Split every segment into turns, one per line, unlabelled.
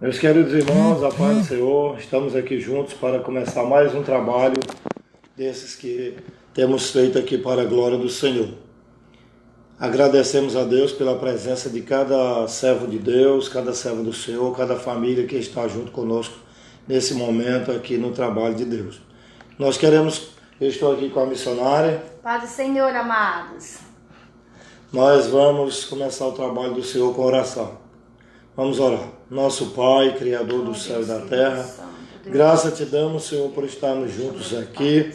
Meus queridos irmãos, a paz do Senhor, estamos aqui juntos para começar mais um trabalho desses que temos feito aqui para a glória do Senhor. Agradecemos a Deus pela presença de cada servo de Deus, cada servo do Senhor, cada família que está junto conosco nesse momento aqui no trabalho de Deus. Eu estou aqui com a missionária.
Paz do Senhor, amados.
Nós vamos começar o trabalho do Senhor com oração. Vamos orar. Nosso Pai, Criador do céu e da terra, graça te damos, Senhor, por estarmos juntos aqui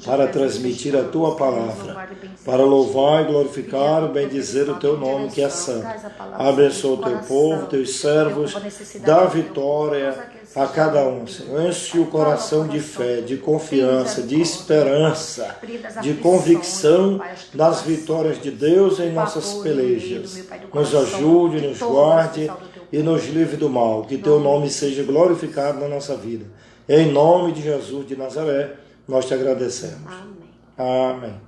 para transmitir a Tua palavra, para louvar e glorificar e bendizer o Teu nome, que é santo. Abençoa o Teu povo, Teus servos, dá vitória a cada um, Senhor. Enche o coração de fé, de confiança, de esperança, de convicção nas vitórias de Deus em nossas pelejas. Nos ajude, nos guarde e nos livre do mal. Que Teu nome seja glorificado na nossa vida. Em nome de Jesus de Nazaré, nós te agradecemos.
Amém.
Amém.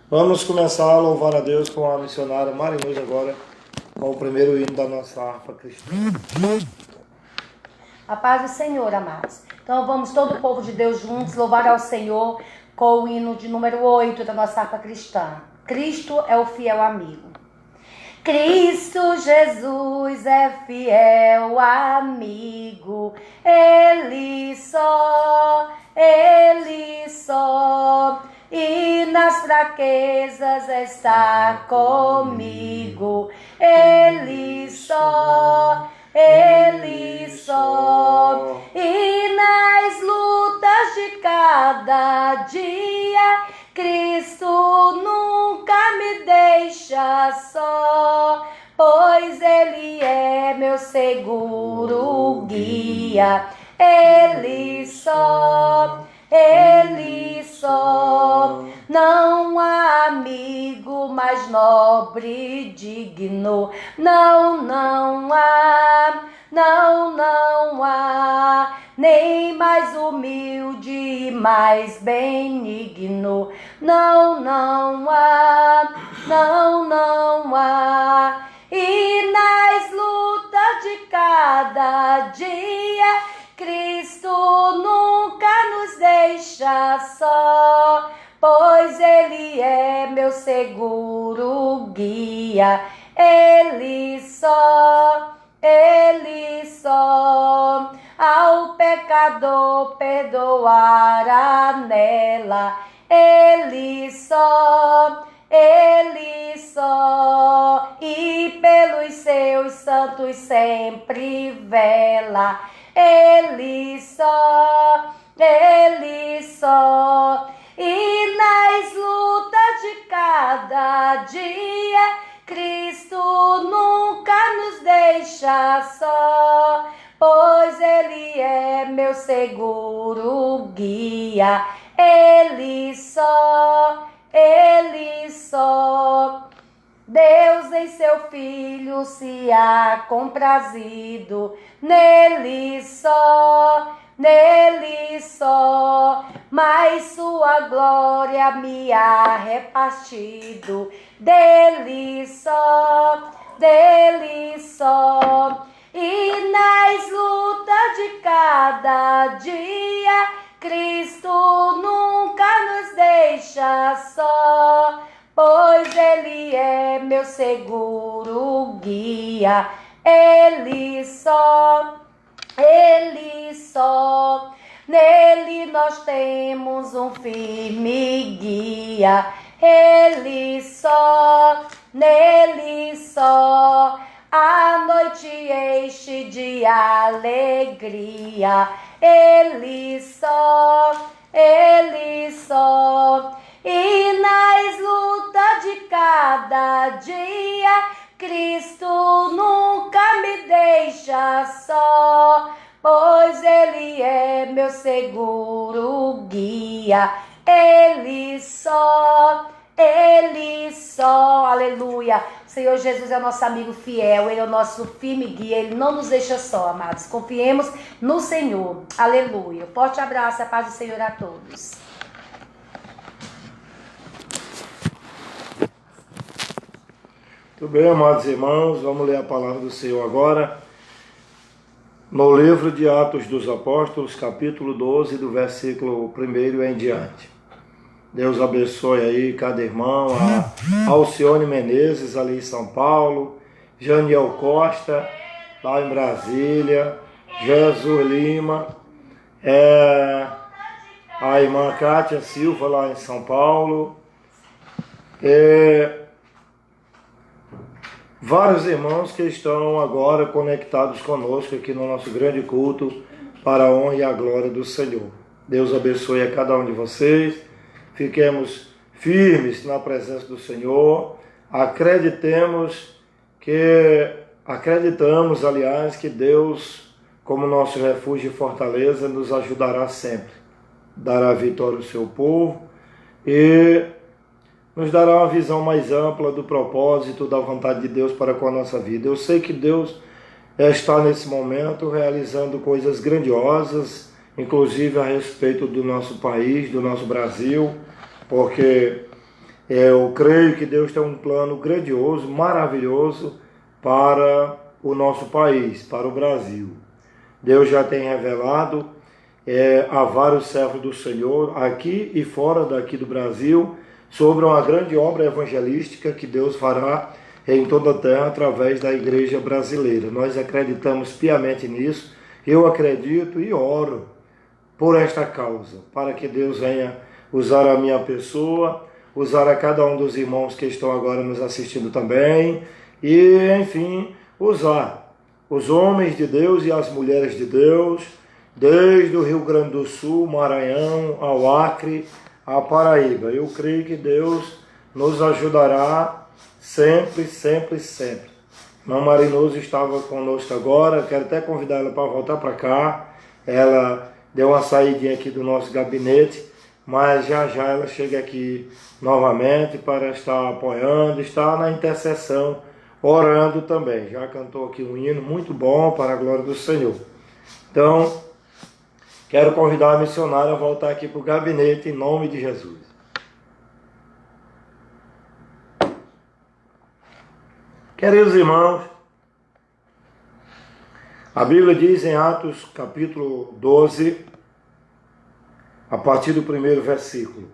Vamos começar a louvar a Deus com a missionária Marinês agora, com o primeiro hino da nossa harpa cristã.
A paz do Senhor, amados. Então vamos todo o povo de Deus juntos louvar ao Senhor com o hino de número 8 da nossa harpa cristã. Cristo é o fiel amigo. Cristo Jesus é fiel amigo, Ele só, e nas fraquezas está comigo, Ele só, e nas lutas de cada dia, Cristo nunca me deixa só, pois Ele é meu seguro guia. Ele só, não há amigo mais nobre e digno, não há, nem mais humilde e mais benigno, não há, e nas lutas de cada dia, Cristo nunca nos deixa só, pois Ele é meu seguro guia. Ele só, ao pecador perdoará nela. Ele só, e pelos seus santos sempre vela. Ele só, e nas lutas de cada dia, Cristo nunca nos deixa só, pois Ele é meu seguro guia. Ele só, Deus em seu Filho se há comprazido, nele só, mas sua glória me há repartido, dele só, e nas lutas de cada dia, Cristo nunca nos deixa só, pois Ele é meu seguro guia. Ele só, nele nós temos um firme guia. Ele só, a noite enche de alegria. Ele só, e nas lutas de cada dia, Cristo nunca me deixa só, pois Ele é meu seguro guia. Ele só, aleluia. O Senhor Jesus é o nosso amigo fiel, Ele é o nosso firme guia, Ele não nos deixa só, amados. Confiemos no Senhor, aleluia. Forte abraço, a paz do Senhor a todos.
Muito bem, amados irmãos, vamos ler a palavra do Senhor agora. no livro de Atos dos Apóstolos, capítulo 12, do versículo 1 em diante. Deus abençoe aí cada irmão, a Alcione Menezes ali em São Paulo, Janiel Costa lá em Brasília, Jesus Lima, a irmã Kátia Silva lá em São Paulo, vários irmãos que estão agora conectados conosco aqui no nosso grande culto para a honra e a glória do Senhor. Deus abençoe a cada um de vocês, fiquemos firmes na presença do Senhor, acreditamos, aliás, que Deus, como nosso refúgio e fortaleza, nos ajudará sempre, dará vitória ao seu povo e nos dará uma visão mais ampla do propósito, da vontade de Deus para com a nossa vida. Eu sei que Deus está nesse momento realizando coisas grandiosas, inclusive a respeito do nosso país, do nosso Brasil, porque eu creio que Deus tem um plano grandioso, maravilhoso para o nosso país, para o Brasil. Deus já tem revelado a vários servos do Senhor, aqui e fora daqui do Brasil, sobre uma grande obra evangelística que Deus fará em toda a terra através da igreja brasileira. Nós acreditamos piamente nisso, eu acredito e oro por esta causa, para que Deus venha usar a minha pessoa, usar a cada um dos irmãos que estão agora nos assistindo também, e enfim, usar os homens de Deus e as mulheres de Deus, desde o Rio Grande do Sul, Maranhão, ao Acre, a Paraíba. Eu creio que Deus nos ajudará sempre, sempre, sempre. Irmã Marinoso estava conosco agora, quero até convidar ela para voltar para cá. Ela deu uma saidinha aqui do nosso gabinete, mas já já ela chega aqui novamente para estar apoiando, estar na intercessão, orando também. Já cantou aqui um hino muito bom para a glória do Senhor. Então, quero convidar a missionária a voltar aqui para o gabinete em nome de Jesus. Queridos irmãos, a Bíblia diz em Atos capítulo 12, a partir do primeiro versículo: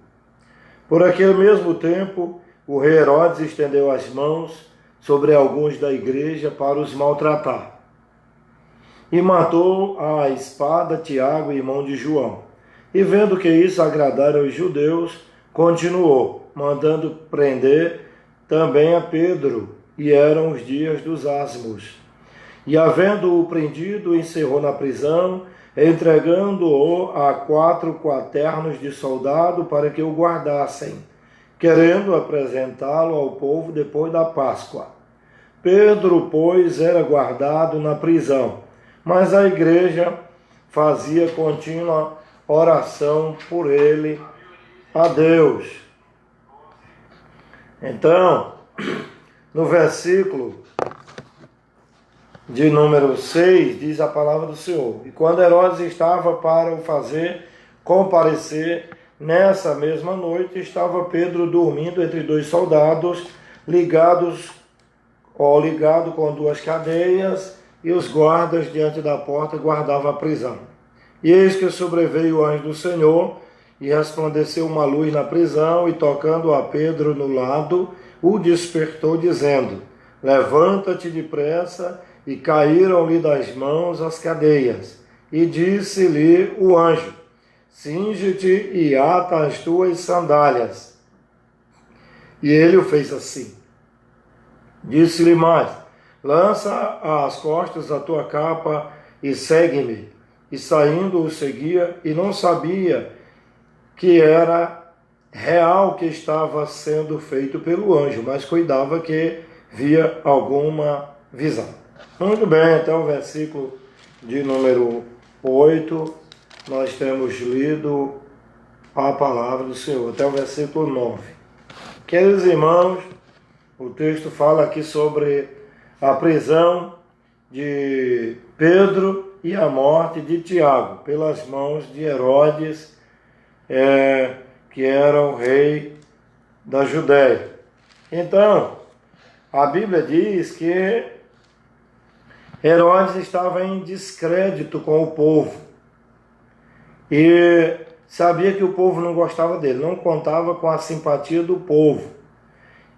por aquele mesmo tempo, o rei Herodes estendeu as mãos sobre alguns da igreja para os maltratar. E matou à espada Tiago, irmão de João. E vendo que isso agradara aos judeus, continuou, mandando prender também a Pedro, e eram os dias dos ázimos. E havendo-o prendido, encerrou na prisão, entregando-o a 4 quaternos de soldado para que o guardassem, querendo apresentá-lo ao povo depois da Páscoa. Pedro, pois, era guardado na prisão, mas a igreja fazia contínua oração por ele a Deus. Então, no versículo de número 6, diz a palavra do Senhor: e quando Herodes estava para o fazer comparecer, nessa mesma noite estava Pedro dormindo entre 2 soldados, ligado com 2 cadeias, e os guardas diante da porta guardavam a prisão. E eis que sobreveio o anjo do Senhor, e resplandeceu uma luz na prisão, e tocando a Pedro no lado, o despertou, dizendo: levanta-te depressa. E caíram-lhe das mãos as cadeias. E disse-lhe o anjo: cinge-te e ata as tuas sandálias. E ele o fez assim. Disse-lhe mais: lança às costas a tua capa e segue-me. E saindo o seguia, e não sabia que era real que estava sendo feito pelo anjo, mas cuidava que via alguma visão. Muito bem, até o versículo de número 8, nós temos lido a palavra do Senhor, até o versículo 9. Queridos irmãos, o texto fala aqui sobre a prisão de Pedro e a morte de Tiago, pelas mãos de Herodes, que era o rei da Judéia. Então, a Bíblia diz que Herodes estava em descrédito com o povo e sabia que o povo não gostava dele, não contava com a simpatia do povo.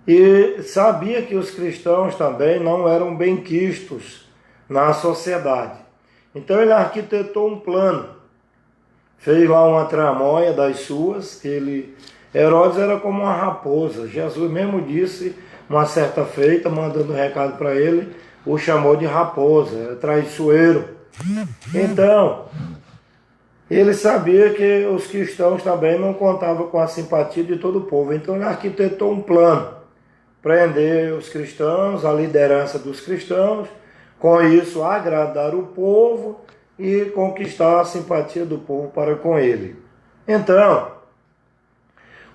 E sabia que os cristãos também não eram benquistos na sociedade. Então ele arquitetou um plano, fez lá uma tramóia das suas, Herodes era como uma raposa. Jesus mesmo disse, uma certa feita, mandando um recado para ele, o chamou de raposa, era traiçoeiro. Então, ele sabia que os cristãos também não contavam com a simpatia de todo o povo. Então ele arquitetou um plano, prender os cristãos, a liderança dos cristãos, com isso agradar o povo e conquistar a simpatia do povo para com ele. Então,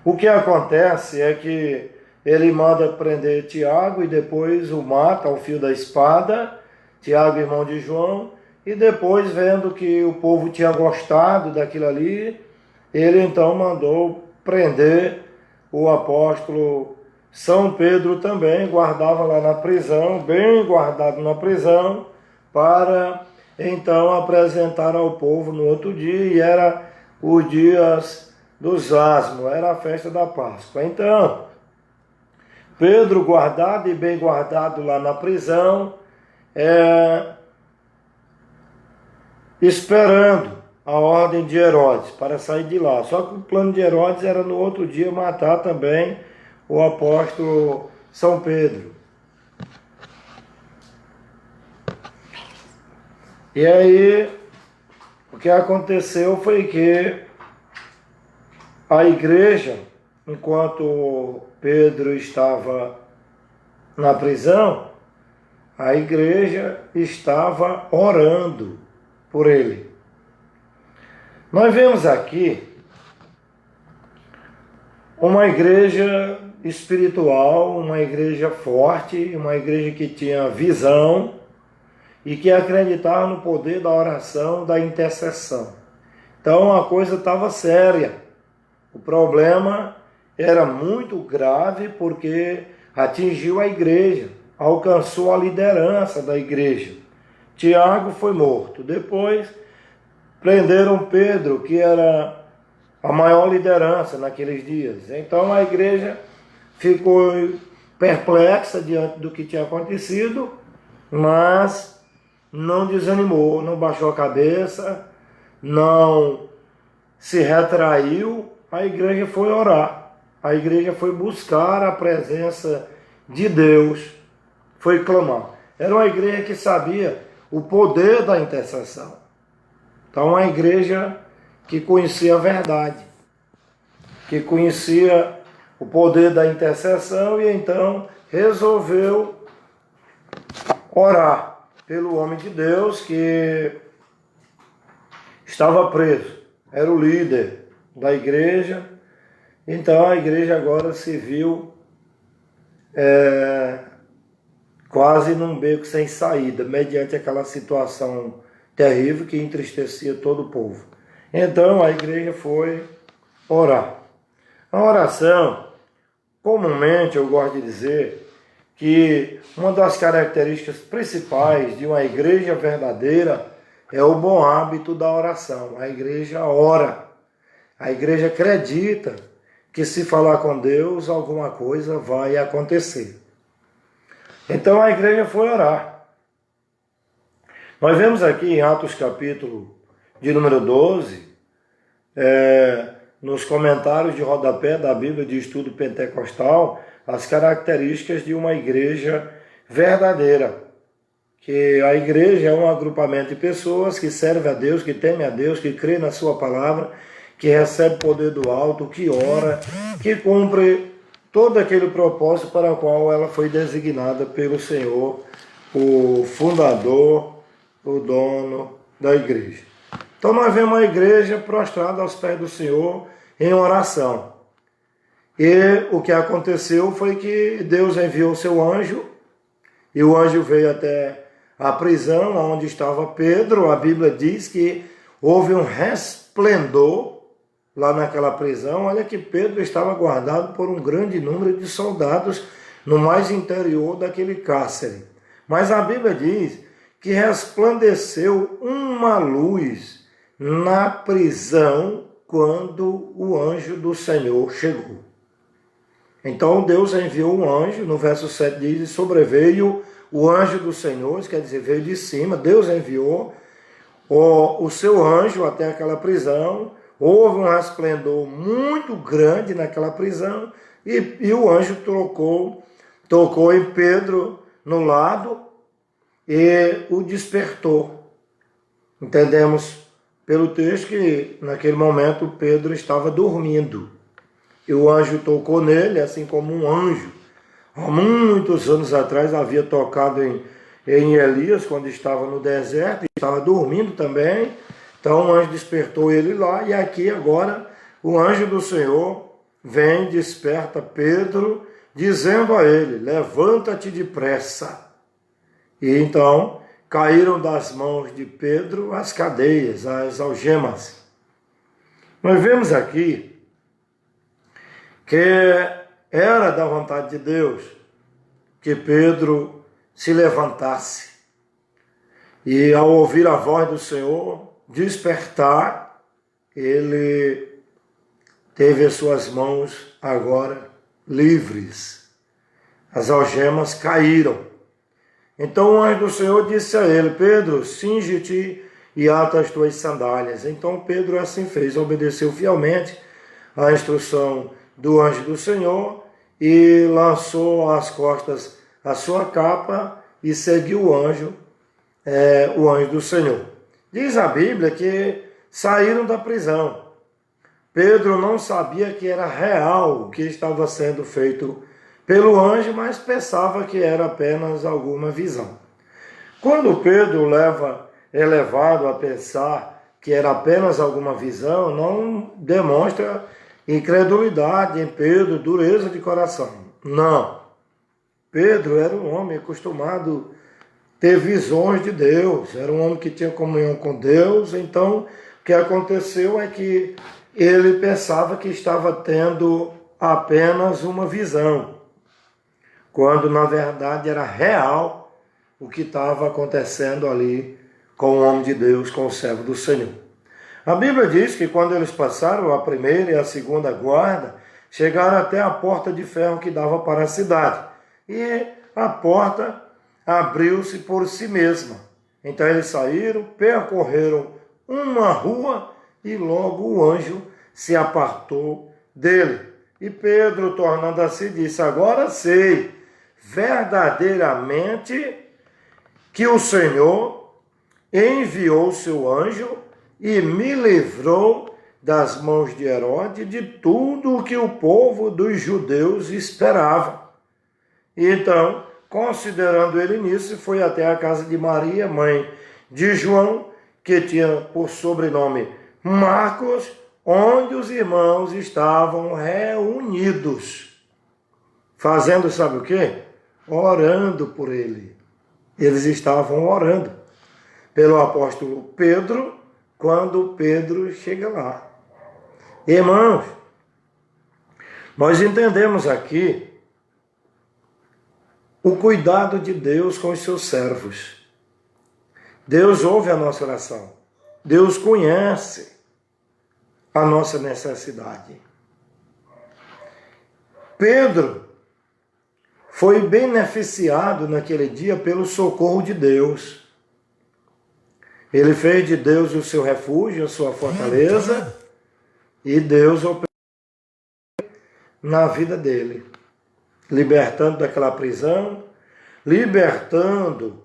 o que acontece é que ele manda prender Tiago e depois o mata ao fio da espada, Tiago, irmão de João, e depois, vendo que o povo tinha gostado daquilo ali, ele então mandou prender o apóstolo São Pedro também, guardava lá na prisão, bem guardado na prisão, para então apresentar ao povo no outro dia, e era os dias dos asmos, era a festa da Páscoa. Então, Pedro guardado e bem guardado lá na prisão, esperando a ordem de Herodes para sair de lá. Só que o plano de Herodes era no outro dia matar também o apóstolo São Pedro. E aí, o que aconteceu foi que a igreja, enquanto Pedro estava na prisão, a igreja estava orando por ele. Nós vemos aqui uma igreja espiritual, uma igreja forte, uma igreja que tinha visão e que acreditava no poder da oração, da intercessão. Então a coisa estava séria. O problema era muito grave porque atingiu a igreja, alcançou a liderança da igreja. Tiago foi morto. Depois prenderam Pedro, que era a maior liderança naqueles dias. Então a igreja ficou perplexa diante do que tinha acontecido, mas não desanimou, não baixou a cabeça, não se retraiu. A igreja foi orar, a igreja foi buscar a presença de Deus, foi clamar. Era uma igreja que sabia o poder da intercessão. Então, uma igreja que conhecia a verdade, que conhecia o poder da intercessão e então resolveu orar pelo homem de Deus que estava preso, era o líder da igreja. Então a igreja agora se viu quase num beco sem saída, mediante aquela situação terrível que entristecia todo o povo. Então a igreja foi orar. A oração, comumente eu gosto de dizer que uma das características principais de uma igreja verdadeira é o bom hábito da oração. A igreja ora, a igreja acredita que se falar com Deus, alguma coisa vai acontecer. Então a igreja foi orar. Nós vemos aqui em Atos capítulo de número 12, nos comentários de rodapé da Bíblia de Estudo Pentecostal, as características de uma igreja verdadeira. Que a igreja é um agrupamento de pessoas que serve a Deus, que teme a Deus, que crê na sua palavra, que recebe poder do alto, que ora, que cumpre todo aquele propósito para o qual ela foi designada pelo Senhor, o fundador, o dono da igreja. Então nós vemos uma igreja prostrada aos pés do Senhor em oração. E o que aconteceu foi que Deus enviou o seu anjo, e o anjo veio até a prisão onde estava Pedro. A Bíblia diz que houve um resplendor lá naquela prisão. Olha que Pedro estava guardado por um grande número de soldados no mais interior daquele cárcere. Mas a Bíblia diz que resplandeceu uma luz na prisão quando o anjo do Senhor chegou. Então Deus enviou um anjo, no verso 7 diz, e sobreveio o anjo do Senhor, isso quer dizer, veio de cima, Deus enviou o seu anjo até aquela prisão, houve um resplendor muito grande naquela prisão, e o anjo tocou em Pedro no lado e o despertou. Entendemos pelo texto que naquele momento Pedro estava dormindo. E o anjo tocou nele, assim como um anjo, há muitos anos atrás, havia tocado em Elias, quando estava no deserto, e estava dormindo também. Então o anjo despertou ele lá, e aqui agora o anjo do Senhor vem, desperta Pedro, dizendo a ele, levanta-te depressa. E então caíram das mãos de Pedro as cadeias, as algemas. Nós vemos aqui que era da vontade de Deus que Pedro se levantasse e, ao ouvir a voz do Senhor despertar, ele teve as suas mãos agora livres. As algemas caíram. Então o anjo do Senhor disse a ele, Pedro, cinge-te e ata as tuas sandálias. Então Pedro assim fez, obedeceu fielmente à instrução do anjo do Senhor e lançou às costas a sua capa e seguiu o anjo do Senhor. Diz a Bíblia que saíram da prisão. Pedro não sabia que era real o que estava sendo feito pelo anjo, mas pensava que era apenas alguma visão. Quando Pedro é levado a pensar que era apenas alguma visão, não demonstra incredulidade em Pedro, dureza de coração. Não. Pedro era um homem acostumado a ter visões de Deus, era um homem que tinha comunhão com Deus, então o que aconteceu é que ele pensava que estava tendo apenas uma visão, quando na verdade era real o que estava acontecendo ali com o homem de Deus, com o servo do Senhor. A Bíblia diz que quando eles passaram a primeira e a segunda guarda, chegaram até a porta de ferro que dava para a cidade. E a porta abriu-se por si mesma. Então eles saíram, percorreram uma rua e logo o anjo se apartou dele. E Pedro, tornando a si, disse, agora sei verdadeiramente que o Senhor enviou seu anjo e me livrou das mãos de Herodes de tudo o que o povo dos judeus esperava. E então, considerando ele nisso, foi até a casa de Maria, mãe de João, que tinha por sobrenome Marcos, onde os irmãos estavam reunidos. Fazendo, sabe o quê? Orando por ele. Eles estavam orando pelo apóstolo Pedro, quando Pedro chega lá. Irmãos, nós entendemos aqui o cuidado de Deus com os seus servos. Deus ouve a nossa oração. Deus conhece a nossa necessidade. Pedro foi beneficiado naquele dia pelo socorro de Deus. Ele fez de Deus o seu refúgio, a sua fortaleza, e Deus operou na vida dele, libertando daquela prisão, libertando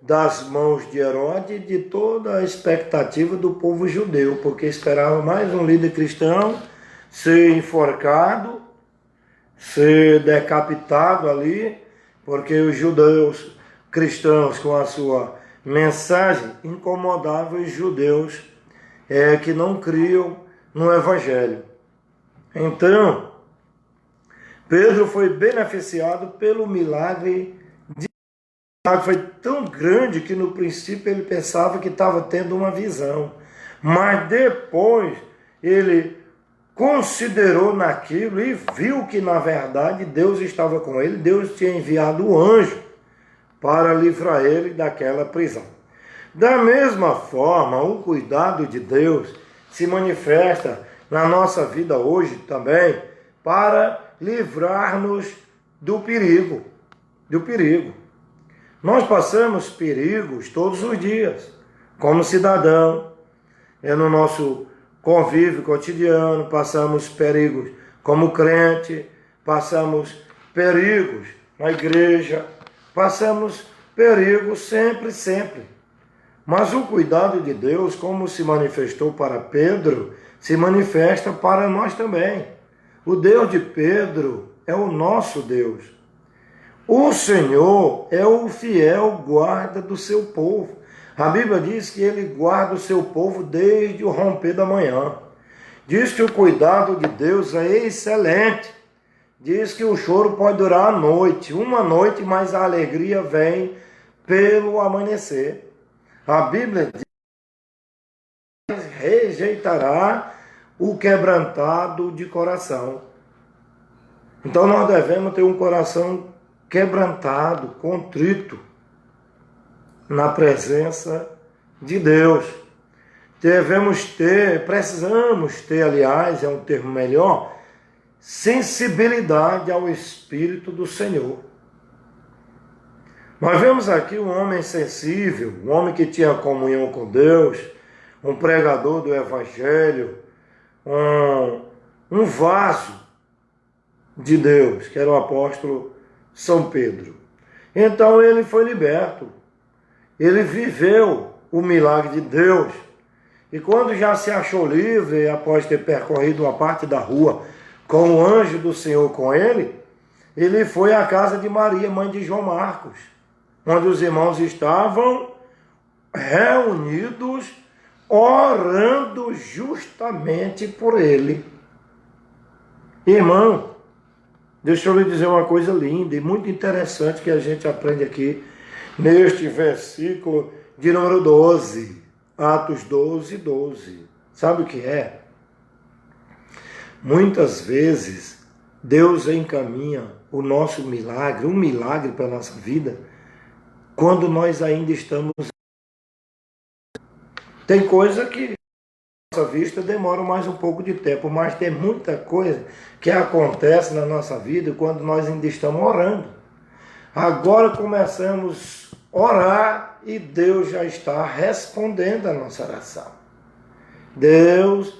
das mãos de Herodes de toda a expectativa do povo judeu, porque esperava mais um líder cristão ser enforcado, ser decapitado ali, porque os judeus cristãos, com a sua mensagem, incomodavam os judeus que não criam no Evangelho. Então, Pedro foi beneficiado pelo milagre. O milagre foi tão grande que no princípio ele pensava que estava tendo uma visão, mas depois ele considerou naquilo e viu que na verdade Deus estava com ele. Deus tinha enviado o anjo para livrar ele daquela prisão. Da mesma forma, o cuidado de Deus se manifesta na nossa vida hoje também para livrar-nos do perigo. Nós passamos perigos todos os dias, como cidadão, no nosso convívio cotidiano, passamos perigos como crente, passamos perigos na igreja, passamos perigos sempre. Mas o cuidado de Deus, como se manifestou para Pedro, se manifesta para nós também. O Deus de Pedro é o nosso Deus. O Senhor é o fiel guarda do seu povo. A Bíblia diz que ele guarda o seu povo desde o romper da manhã. Diz que o cuidado de Deus é excelente. Diz que o choro pode durar a noite, uma noite, mas a alegria vem pelo amanhecer. A Bíblia diz que rejeitará o quebrantado de coração. Então nós devemos ter um coração quebrantado, contrito, na presença de Deus. Precisamos ter, aliás, é um termo melhor, sensibilidade ao Espírito do Senhor. Nós vemos aqui um homem sensível, um homem que tinha comunhão com Deus, um pregador do Evangelho, um vaso de Deus, que era o apóstolo São Pedro. Então ele foi liberto, ele viveu o milagre de Deus, e quando já se achou livre, após ter percorrido uma parte da rua com o anjo do Senhor com ele, ele foi à casa de Maria, mãe de João Marcos, onde os irmãos estavam reunidos, orando justamente por ele. Irmão, deixa eu lhe dizer uma coisa linda e muito interessante que a gente aprende aqui neste versículo de número 12, Atos 12. Sabe o que é? Muitas vezes Deus encaminha o nosso milagre, um milagre para a nossa vida, quando nós ainda estamos... Tem coisa que a nossa vista demora mais um pouco de tempo, mas tem muita coisa que acontece na nossa vida quando nós ainda estamos orando. Agora começamos a orar e Deus já está respondendo a nossa oração. Deus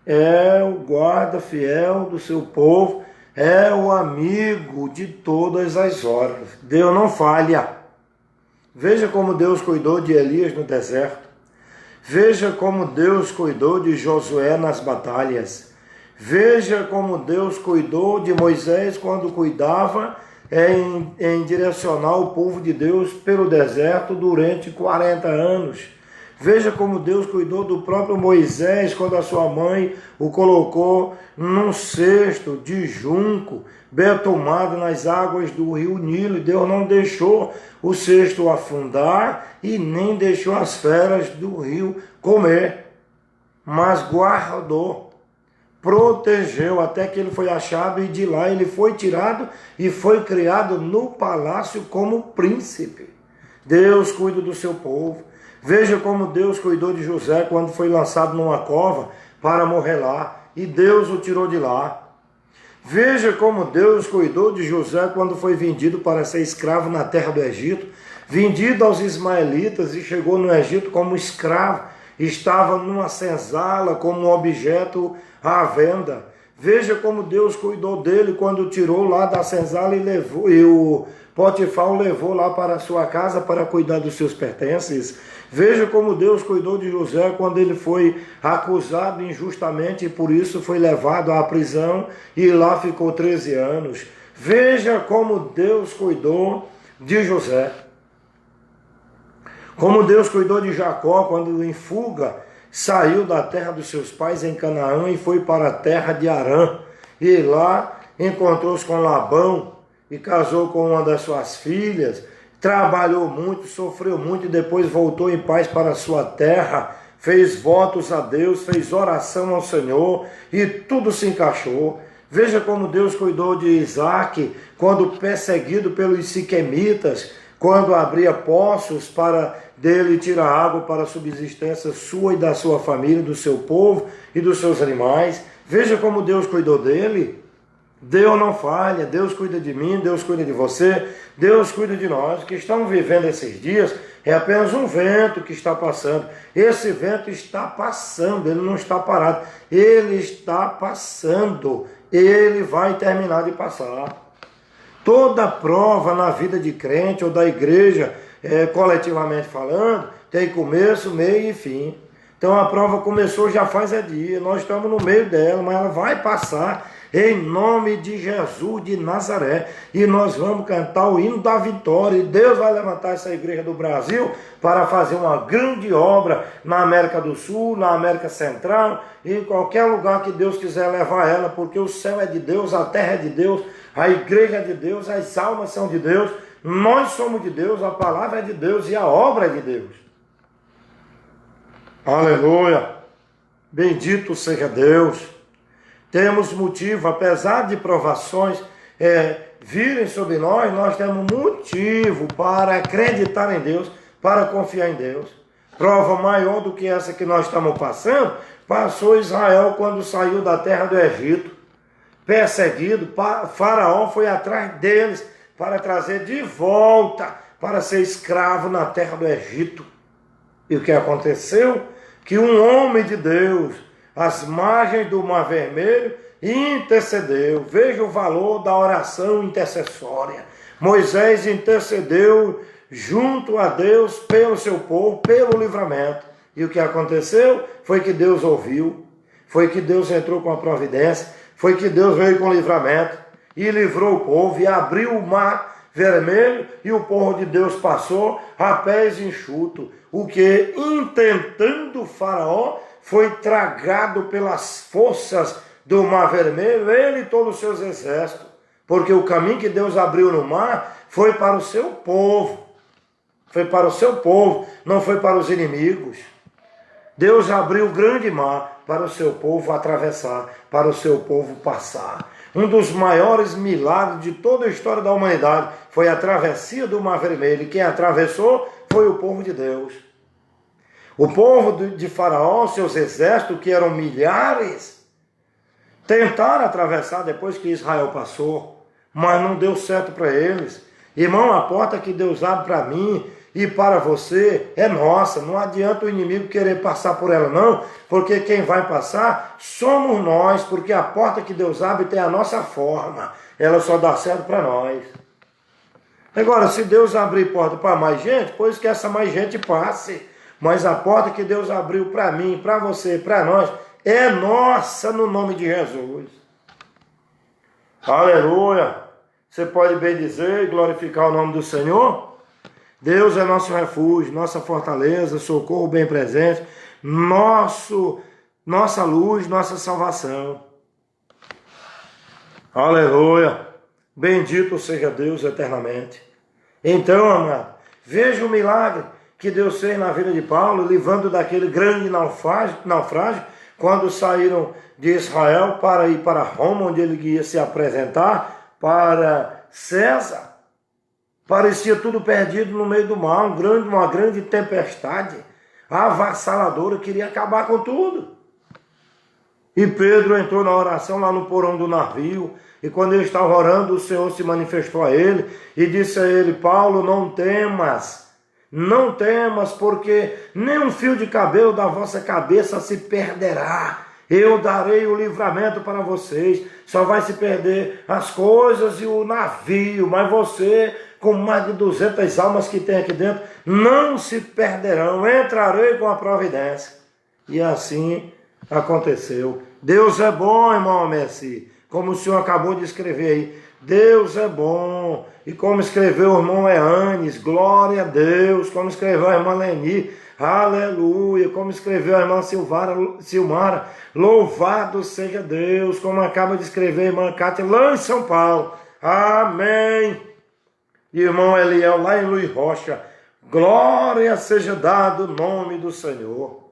é o guarda fiel do seu povo, é o amigo de todas as horas. Deus não falha. Veja como Deus cuidou de Elias no deserto. Veja como Deus cuidou de Josué nas batalhas. Veja como Deus cuidou de Moisés quando cuidava em direcionar o povo de Deus pelo deserto durante 40 anos. Veja como Deus cuidou do próprio Moisés quando a sua mãe o colocou num cesto de junco, betumado nas águas do rio Nilo. Deus não deixou o cesto afundar e nem deixou as feras do rio comer, mas guardou, protegeu até que ele foi achado, e de lá ele foi tirado e foi criado no palácio como príncipe. Deus cuida do seu povo. Veja como Deus cuidou de José quando foi lançado numa cova para morrer lá, e Deus o tirou de lá. Veja como Deus cuidou de José quando foi vendido para ser escravo na terra do Egito, vendido aos ismaelitas e chegou no Egito como escravo, estava numa senzala como um objeto à venda. Veja como Deus cuidou dele quando o tirou lá da senzala e o Potifar o levou lá para a sua casa para cuidar dos seus pertences. Veja como Deus cuidou de José quando ele foi acusado injustamente e por isso foi levado à prisão e lá ficou 13 anos. Veja como Deus cuidou de José. Como Deus cuidou de Jacó quando em fuga saiu da terra dos seus pais em Canaã e foi para a terra de Harã. E lá encontrou-se com Labão e casou com uma das suas filhas. Trabalhou muito, sofreu muito e depois voltou em paz para a sua terra. Fez votos a Deus, fez oração ao Senhor e tudo se encaixou. Veja como Deus cuidou de Isaac quando perseguido pelos siquemitas, quando abria poços para dele tirar água para a subsistência sua e da sua família, do seu povo e dos seus animais. Veja como Deus cuidou dele. Deus não falha, Deus cuida de mim, Deus cuida de você, Deus cuida de nós. O que estamos vivendo esses dias é apenas um vento que está passando. Esse vento está passando, ele não está parado, ele está passando, ele vai terminar de passar. Toda prova na vida de crente ou da igreja, coletivamente falando, tem começo, meio e fim. Então a prova começou já faz dia, nós estamos no meio dela, mas ela vai passar em nome de Jesus de Nazaré. E nós vamos cantar o hino da vitória. E Deus vai levantar essa igreja do Brasil para fazer uma grande obra na América do Sul, na América Central, e em qualquer lugar que Deus quiser levar ela, porque o céu é de Deus, a terra é de Deus, a igreja é de Deus, as almas são de Deus, nós somos de Deus, a palavra é de Deus e a obra é de Deus. Aleluia! Bendito seja Deus! Temos motivo, apesar de provações virem sobre nós, nós temos motivo para acreditar em Deus, para confiar em Deus. Prova maior do que essa que nós estamos passando, passou Israel quando saiu da terra do Egito, perseguido. Faraó foi atrás deles para trazer de volta, para ser escravo na terra do Egito. E o que aconteceu? Que um homem de Deus, às margens do Mar Vermelho, intercedeu. Veja o valor da oração intercessória. Moisés intercedeu junto a Deus pelo seu povo, pelo livramento. E o que aconteceu foi que Deus ouviu, foi que Deus entrou com a providência, foi que Deus veio com o livramento e livrou o povo e abriu o Mar Vermelho, e o povo de Deus passou a pés enxutos. O que, intentando o Faraó, foi tragado pelas forças do Mar Vermelho, ele e todos os seus exércitos. Porque o caminho que Deus abriu no mar foi para o seu povo. Foi para o seu povo, não foi para os inimigos. Deus abriu o grande mar para o seu povo atravessar, para o seu povo passar. Um dos maiores milagres de toda a história da humanidade foi a travessia do Mar Vermelho. E quem atravessou foi o povo de Deus. O povo de Faraó, seus exércitos, que eram milhares, tentaram atravessar depois que Israel passou, mas não deu certo para eles. Irmão, a porta que Deus abre para mim e para você é nossa. Não adianta o inimigo querer passar por ela não, porque quem vai passar somos nós, porque a porta que Deus abre tem a nossa forma. Ela só dá certo para nós. Agora, se Deus abrir porta para mais gente, pois que essa mais gente passe. Mas a porta que Deus abriu para mim, para você, para nós, é nossa no nome de Jesus. Aleluia! Você pode bem dizer e glorificar o nome do Senhor? Deus é nosso refúgio, nossa fortaleza, socorro bem presente, nossa luz, nossa salvação. Aleluia! Bendito seja Deus eternamente. Então, amado, veja o milagre que Deus fez na vida de Paulo, livrando daquele grande naufrágio, quando saíram de Israel para ir para Roma, onde ele ia se apresentar para César. Parecia tudo perdido no meio do mar, uma grande tempestade avassaladora, queria acabar com tudo. E Pedro entrou na oração lá no porão do navio, e quando ele estava orando, o Senhor se manifestou a ele e disse a ele: Paulo, não temas, porque nem um fio de cabelo da vossa cabeça se perderá. Eu darei o livramento para vocês. Só vai se perder as coisas e o navio, mas você, com mais de 200 almas que tem aqui dentro, não se perderão. Entrarei com a providência. E assim aconteceu. Deus é bom, irmão Messi, como o senhor acabou de escrever aí. Deus é bom. E como escreveu o irmão Eanes, glória a Deus. Como escreveu a irmã Leni, aleluia. Como escreveu a irmã Silmara, louvado seja Deus. Como acaba de escrever a irmã Cátia lá em São Paulo, amém. E irmão Eliel lá em Luiz Rocha, glória seja dado o nome do Senhor.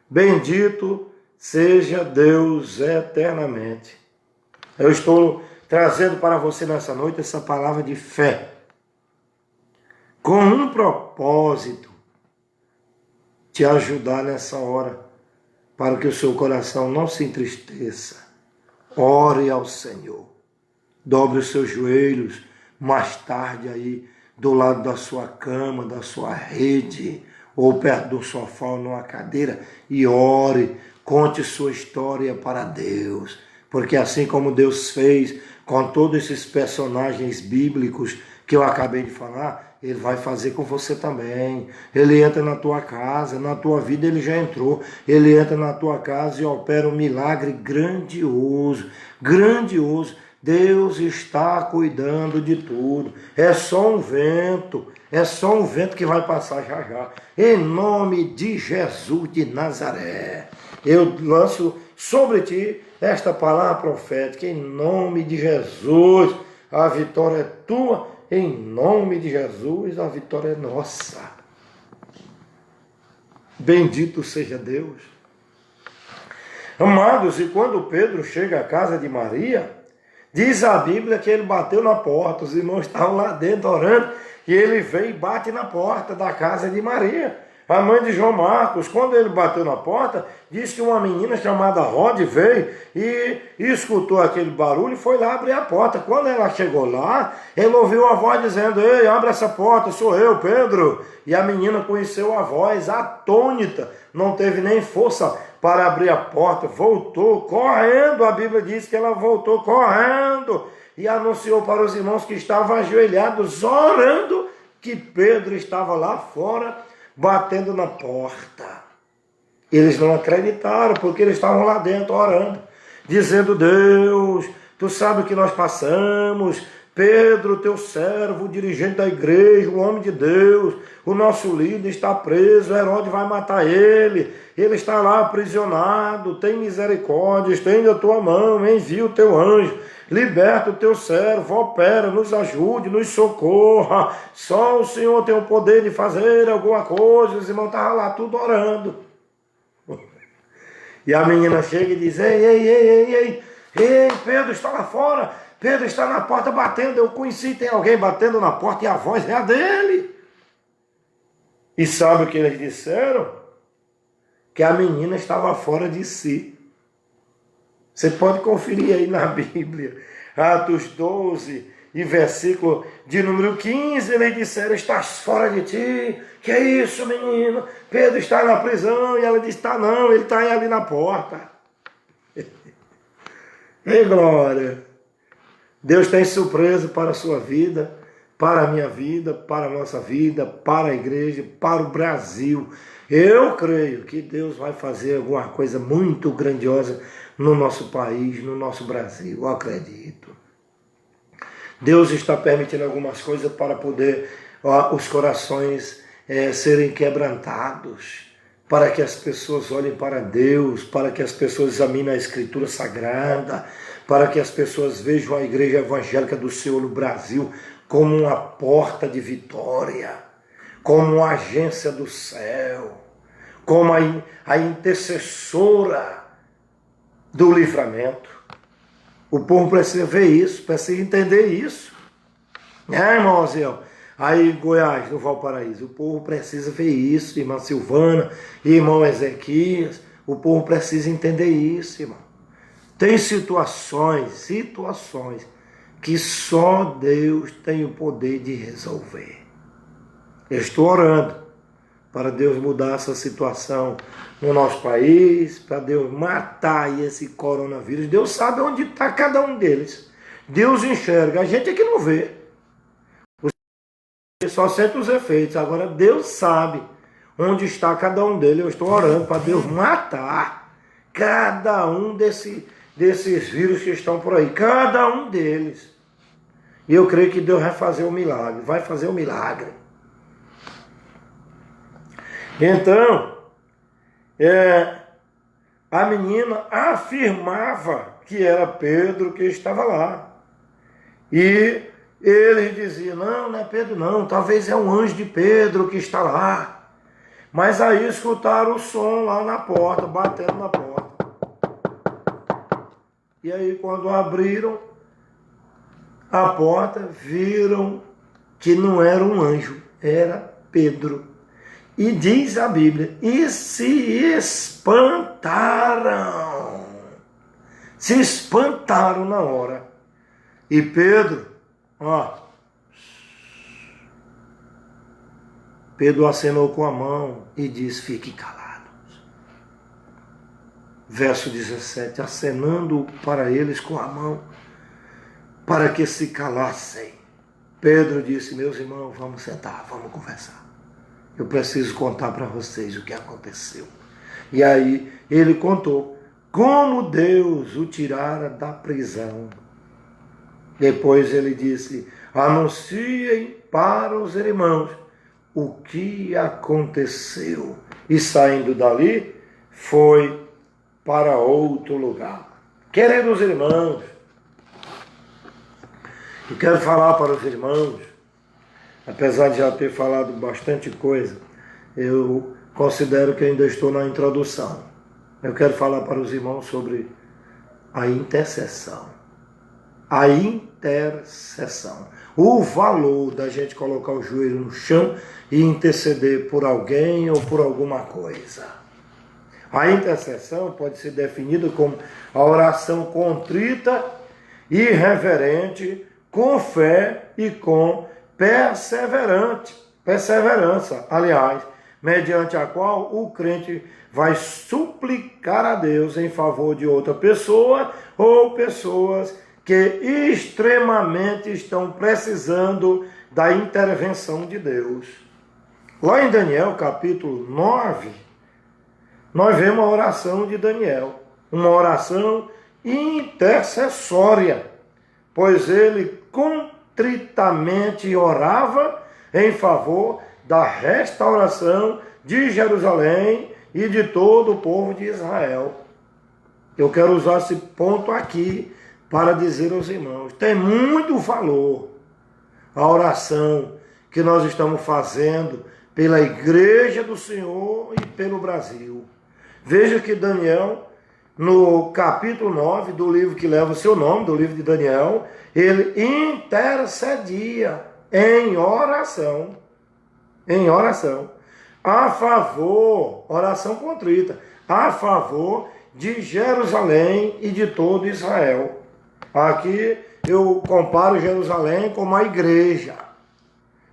Bendito seja Deus eternamente. Eu estou trazendo para você nessa noite essa palavra de fé. com um propósito, te ajudar nessa hora, para que o seu coração não se entristeça. Ore ao Senhor. Dobre os seus joelhos mais tarde aí, do lado da sua cama, da sua rede, ou perto do sofá ou numa cadeira, e ore, conte sua história para Deus. Porque assim como Deus fez com todos esses personagens bíblicos que eu acabei de falar, Ele vai fazer com você também. Ele entra na tua casa, na tua vida Ele já entrou. Ele entra na tua casa e opera um milagre grandioso, grandioso. Deus está cuidando de tudo. É só um vento que vai passar já já. Em nome de Jesus de Nazaré, eu lanço sobre ti esta palavra profética. Em nome de Jesus, a vitória é tua. Em nome de Jesus, a vitória é nossa. Bendito seja Deus. Amados, e quando Pedro chega à casa de Maria, diz a Bíblia que ele bateu na porta, os irmãos estavam lá dentro orando, e ele vem e bate na porta da casa de Maria, a mãe de João Marcos. Quando ele bateu na porta, diz que uma menina chamada Rode veio e escutou aquele barulho e foi lá abrir a porta. Quando ela chegou lá, ele ouviu a voz dizendo: ei, abre essa porta, sou eu, Pedro. E a menina conheceu a voz, atônita, não teve nem força para abrir a porta, voltou correndo. A Bíblia diz que ela voltou correndo e anunciou para os irmãos que estavam ajoelhados, orando, que Pedro estava lá fora, batendo na porta. Eles não acreditaram, porque eles estavam lá dentro orando, dizendo: Deus, tu sabe o que nós passamos. Pedro, teu servo, o dirigente da igreja, o homem de Deus, o nosso líder está preso, Herodes vai matar ele está lá aprisionado, tem misericórdia, estende a tua mão, envia o teu anjo, liberta o teu servo, opera, nos ajude, nos socorra, só o Senhor tem o poder de fazer alguma coisa. Os irmãos estavam lá tudo orando. E a menina chega e diz: ei, Pedro está lá fora, Pedro está na porta batendo. Eu conheci, tem alguém batendo na porta, e a voz é a dele. E sabe o que eles disseram? Que a menina estava fora de si. Você pode conferir aí na Bíblia, Atos 12 e versículo de número 15, eles disseram: estás fora de ti. Que é isso, menina? Pedro está na prisão. E ela disse: está não, ele está ali na porta. Ei, glória! Deus tem surpresa para a sua vida, para a minha vida, para a nossa vida, para a igreja, para o Brasil. Eu creio que Deus vai fazer alguma coisa muito grandiosa no nosso país, no nosso Brasil. Eu acredito. Deus está permitindo algumas coisas para poder os corações serem quebrantados, para que as pessoas olhem para Deus, para que as pessoas examinem a Escritura Sagrada, para que as pessoas vejam a Igreja Evangélica do Senhor no Brasil como uma porta de vitória, como uma agência do céu, como a intercessora do livramento. O povo precisa ver isso, precisa entender isso. Irmão Zé? Aí, Goiás, no Valparaíso, o povo precisa ver isso, irmã Silvana, irmão Ezequias, o povo precisa entender isso, irmão. Tem situações que só Deus tem o poder de resolver. Eu estou orando para Deus mudar essa situação no nosso país, para Deus matar esse coronavírus. Deus sabe onde está cada um deles. Deus enxerga, a gente é que não vê. Você só sente os efeitos. Agora Deus sabe onde está cada um deles. Eu estou orando para Deus matar cada um desses vírus que estão por aí, cada um deles. E eu creio que Deus vai fazer o milagre, vai fazer o milagre. Então, a menina afirmava que era Pedro que estava lá. E eles diziam: não é Pedro não, talvez é um anjo de Pedro que está lá. Mas aí escutaram o som lá na porta, batendo na porta. E aí quando abriram a porta, viram que não era um anjo, era Pedro. E diz a Bíblia, e se espantaram. Se espantaram na hora. E Pedro, Pedro acenou com a mão e disse, fique calado. Verso 17, acenando para eles com a mão, para que se calassem. Pedro disse, meus irmãos, vamos sentar, vamos conversar. Eu preciso contar para vocês o que aconteceu. E aí ele contou como Deus o tirara da prisão. Depois ele disse, anunciem para os irmãos o que aconteceu. E saindo dali, foi para outro lugar. Queridos irmãos, eu quero falar para os irmãos, apesar de já ter falado bastante coisa, eu considero que ainda estou na introdução. Eu quero falar para os irmãos sobre a intercessão. A intercessão. O valor da gente colocar o joelho no chão e interceder por alguém ou por alguma coisa. A intercessão pode ser definida como a oração contrita e reverente, com fé e com perseverança, aliás, mediante a qual o crente vai suplicar a Deus em favor de outra pessoa ou pessoas que extremamente estão precisando da intervenção de Deus. Lá em Daniel, capítulo 9, nós vemos a oração de Daniel, uma oração intercessória, pois ele contritamente orava em favor da restauração de Jerusalém e de todo o povo de Israel. Eu quero usar esse ponto aqui para dizer aos irmãos, tem muito valor a oração que nós estamos fazendo pela Igreja do Senhor e pelo Brasil. Veja que Daniel, no capítulo 9 do livro que leva o seu nome, do livro de Daniel, ele intercedia em oração, a favor, oração contrita, a favor de Jerusalém e de todo Israel. Aqui eu comparo Jerusalém com uma igreja.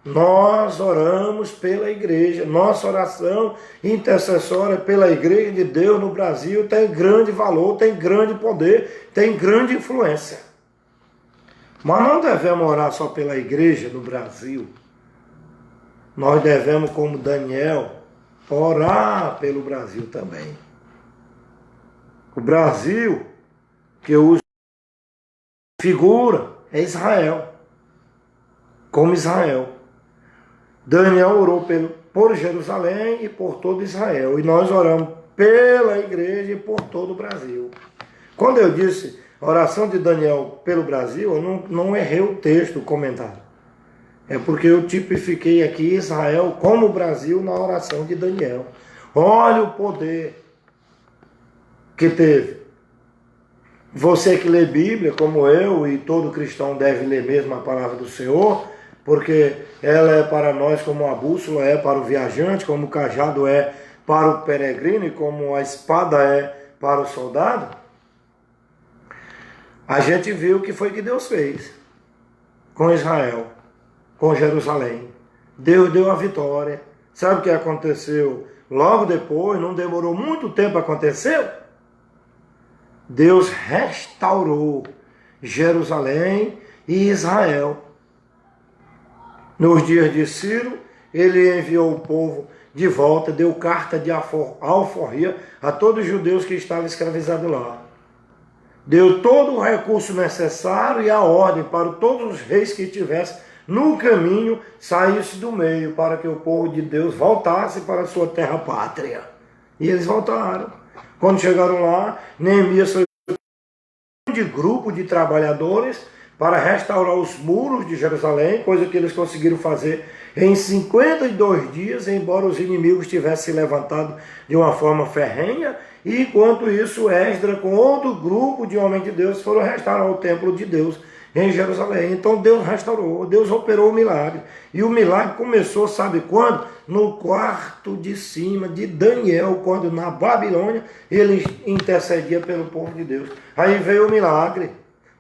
Nós oramos pela igreja. Nossa oração intercessória pela igreja de Deus no Brasil tem grande valor, tem grande poder, tem grande influência. Mas não devemos orar só pela igreja no Brasil. Nós devemos, como Daniel, orar pelo Brasil também. O Brasil, que eu uso figura, é Israel. Como Israel. Daniel orou por Jerusalém e por todo Israel. E nós oramos pela igreja e por todo o Brasil. Quando eu disse a oração de Daniel pelo Brasil, eu não errei o texto, o comentário. É porque eu tipifiquei aqui Israel como o Brasil na oração de Daniel. Olha o poder que teve. Você que lê Bíblia, como eu, e todo cristão deve ler mesmo a palavra do Senhor, porque ela é para nós como a bússola é para o viajante, como o cajado é para o peregrino e como a espada é para o soldado. A gente viu o que foi que Deus fez com Israel, com Jerusalém. Deus deu a vitória. Sabe o que aconteceu logo depois? Não demorou muito tempo, aconteceu? Deus restaurou Jerusalém e Israel. Nos dias de Ciro, ele enviou o povo de volta, deu carta de alforria a todos os judeus que estavam escravizados lá. Deu todo o recurso necessário e a ordem para todos os reis que estivessem no caminho saísse do meio, para que o povo de Deus voltasse para a sua terra pátria. E eles voltaram. Quando chegaram lá, Neemias foi um grande grupo de trabalhadores para restaurar os muros de Jerusalém, coisa que eles conseguiram fazer em 52 dias, embora os inimigos tivessem se levantado de uma forma ferrenha. E enquanto isso, Esdras, com outro grupo de homens de Deus, foram restaurar o templo de Deus em Jerusalém. Então Deus restaurou, Deus operou o milagre. E o milagre começou, sabe quando? No quarto de cima de Daniel, quando na Babilônia ele intercedia pelo povo de Deus. Aí veio o milagre.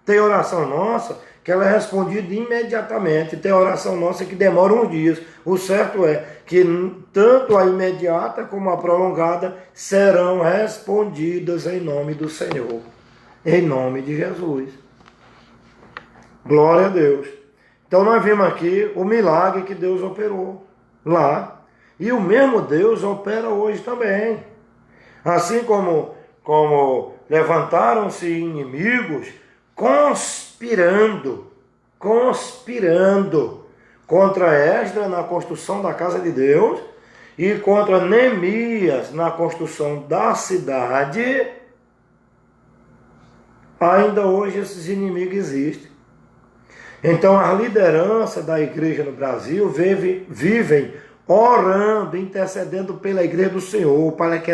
Tem oração nossa que ela é respondida imediatamente. Tem oração nossa que demora uns dias. O certo é que tanto a imediata como a prolongada serão respondidas em nome do Senhor. Em nome de Jesus. Glória a Deus. Então nós vimos aqui o milagre que Deus operou lá. E o mesmo Deus opera hoje também. Assim como levantaram-se inimigos conspirando contra Esdras na construção da casa de Deus e contra Neemias na construção da cidade, ainda hoje esses inimigos existem. Então a liderança da igreja no Brasil vivem orando, intercedendo pela igreja do Senhor, para que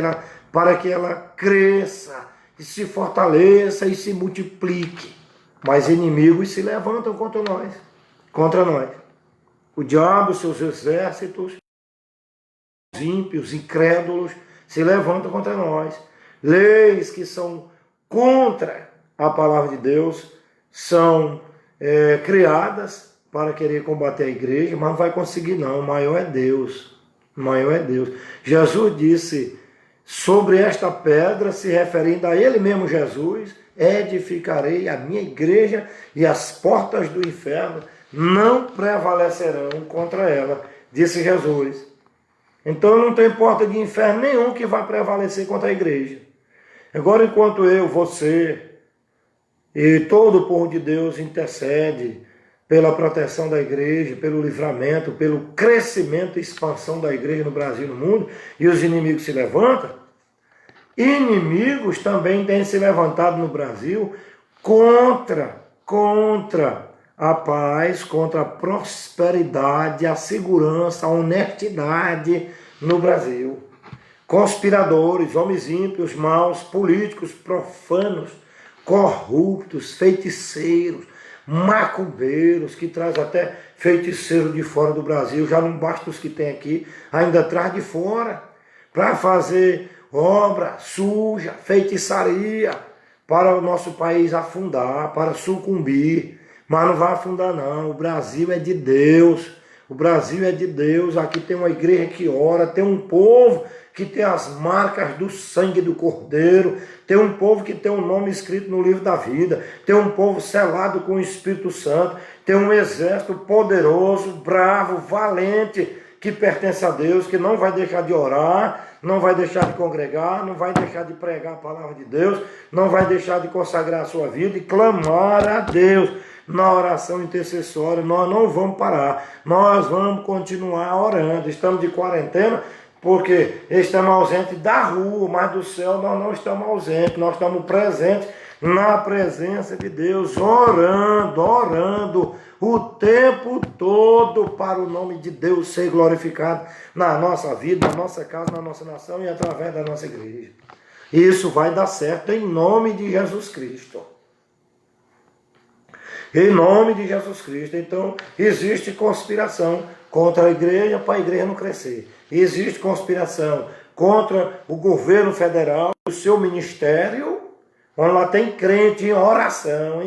ela cresça, e se fortaleça e se multiplique. Mas inimigos se levantam contra nós. O diabo, seus exércitos, os ímpios, incrédulos, se levantam contra nós. Leis que são contra a palavra de Deus são criadas para querer combater a igreja, mas não vai conseguir não. O maior é Deus. O maior é Deus. Jesus disse sobre esta pedra, se referindo a ele mesmo, Jesus: edificarei a minha igreja e as portas do inferno não prevalecerão contra ela, disse Jesus. Então não tem porta de inferno nenhum que vai prevalecer contra a igreja. Agora, enquanto eu, você e todo o povo de Deus intercede pela proteção da igreja, pelo livramento, pelo crescimento e expansão da igreja no Brasil e no mundo, e os inimigos se levantam, inimigos também têm se levantado no Brasil contra a paz, contra a prosperidade, a segurança, a honestidade no Brasil. Conspiradores, homens ímpios, maus, políticos, profanos, corruptos, feiticeiros, macumbeiros, que traz até feiticeiro de fora do Brasil, já não basta os que tem aqui, ainda traz de fora, para fazer obra suja, feitiçaria, para o nosso país afundar, para sucumbir. Mas não vai afundar não, o Brasil é de Deus, o Brasil é de Deus. Aqui tem uma igreja que ora, tem um povo que tem as marcas do sangue do Cordeiro, tem um povo que tem um nome escrito no livro da vida, tem um povo selado com o Espírito Santo, tem um exército poderoso, bravo, valente, que pertence a Deus, que não vai deixar de orar, não vai deixar de congregar, não vai deixar de pregar a palavra de Deus, não vai deixar de consagrar a sua vida e clamar a Deus na oração intercessória. Nós não vamos parar, nós vamos continuar orando. Estamos de quarentena porque estamos ausentes da rua, mas do céu nós não estamos ausentes, nós estamos presentes na presença de Deus, orando o tempo todo para o nome de Deus ser glorificado na nossa vida, na nossa casa, na nossa nação e através da nossa igreja. Isso vai dar certo em nome de Jesus Cristo. Em nome de Jesus Cristo. Então, existe conspiração contra a igreja para a igreja não crescer. Existe conspiração contra o governo federal, o seu ministério, onde lá tem crente em oração.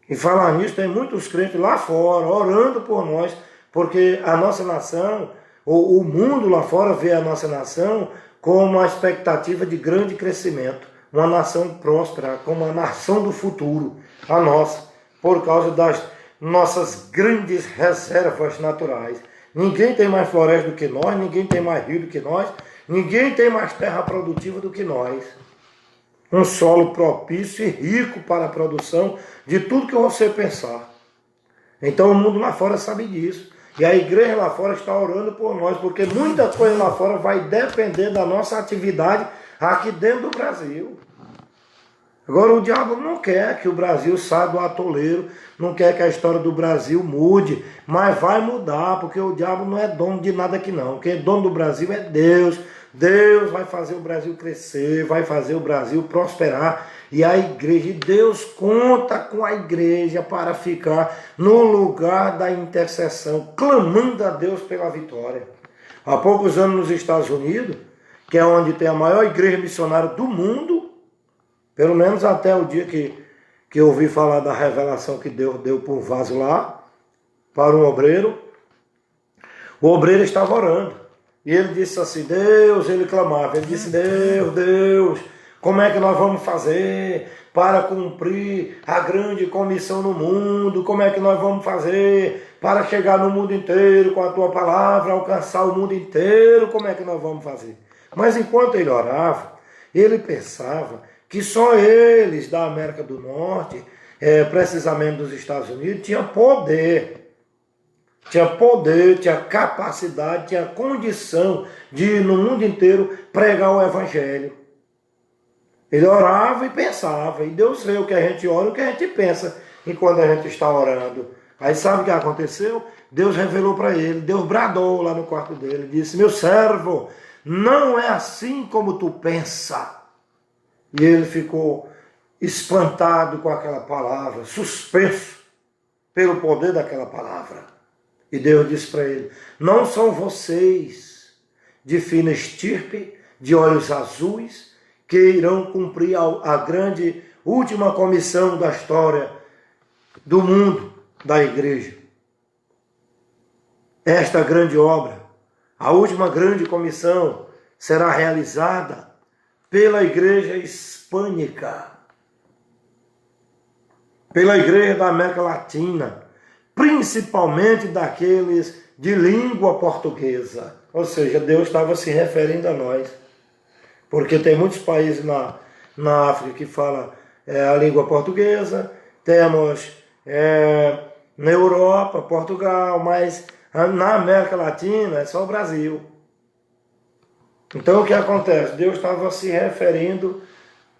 E falar nisso, tem muitos crentes lá fora, orando por nós, porque a nossa nação, o mundo lá fora vê a nossa nação com uma expectativa de grande crescimento. Uma nação próspera, como a nação do futuro, a nossa, por causa das nossas grandes reservas naturais. Ninguém tem mais floresta do que nós, ninguém tem mais rio do que nós, ninguém tem mais terra produtiva do que nós. Um solo propício e rico para a produção de tudo que você pensar. Então o mundo lá fora sabe disso. E a igreja lá fora está orando por nós, porque muita coisa lá fora vai depender da nossa atividade aqui dentro do Brasil. Agora o diabo não quer que o Brasil saia do atoleiro, não quer que a história do Brasil mude, mas vai mudar, porque o diabo não é dono de nada aqui não. Quem é dono do Brasil é Deus, Deus vai fazer o Brasil crescer, vai fazer o Brasil prosperar. E a igreja, Deus conta com a igreja para ficar no lugar da intercessão, clamando a Deus pela vitória. Há poucos anos nos Estados Unidos, que é onde tem a maior igreja missionária do mundo, pelo menos até o dia que eu ouvi falar da revelação que Deus deu por um vaso lá, para um obreiro. O obreiro estava orando. E ele disse assim, Deus, ele clamava, ele disse, Deus, como é que nós vamos fazer para cumprir a grande comissão no mundo? Como é que nós vamos fazer para chegar no mundo inteiro com a tua palavra, alcançar o mundo inteiro? Como é que nós vamos fazer? Mas enquanto ele orava, ele pensava que só eles da América do Norte, precisamente dos Estados Unidos, tinham poder, tinha capacidade, tinha condição de, no mundo inteiro, pregar o Evangelho. Ele orava e pensava, e Deus vê o que a gente ora e o que a gente pensa enquanto a gente está orando. Aí sabe o que aconteceu? Deus revelou para ele, Deus bradou lá no quarto dele, disse, meu servo, não é assim como tu pensa. E ele ficou espantado com aquela palavra, suspenso pelo poder daquela palavra. E Deus disse para ele, não são vocês de fina estirpe, de olhos azuis, que irão cumprir a grande última comissão da história do mundo, da igreja. Esta grande obra, a última grande comissão, será realizada pela igreja hispânica, pela igreja da América Latina, principalmente daqueles de língua portuguesa. Ou seja, Deus estava se referindo a nós. Porque tem muitos países na África que falam a língua portuguesa, temos na Europa, Portugal, mas na América Latina é só o Brasil. Então o que acontece? Deus estava se referindo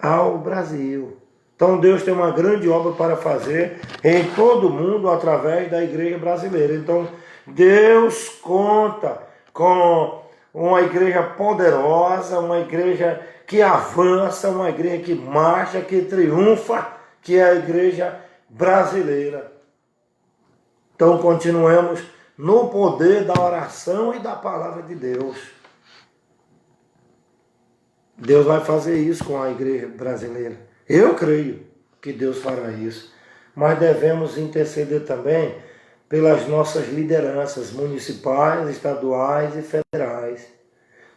ao Brasil. Então Deus tem uma grande obra para fazer em todo o mundo através da igreja brasileira. Então Deus conta com uma igreja poderosa, uma igreja que avança, uma igreja que marcha, que triunfa, que é a igreja brasileira. Então continuemos no poder da oração e da palavra de Deus. Deus vai fazer isso com a igreja brasileira. Eu creio que Deus fará isso. Mas devemos interceder também pelas nossas lideranças municipais, estaduais e federais,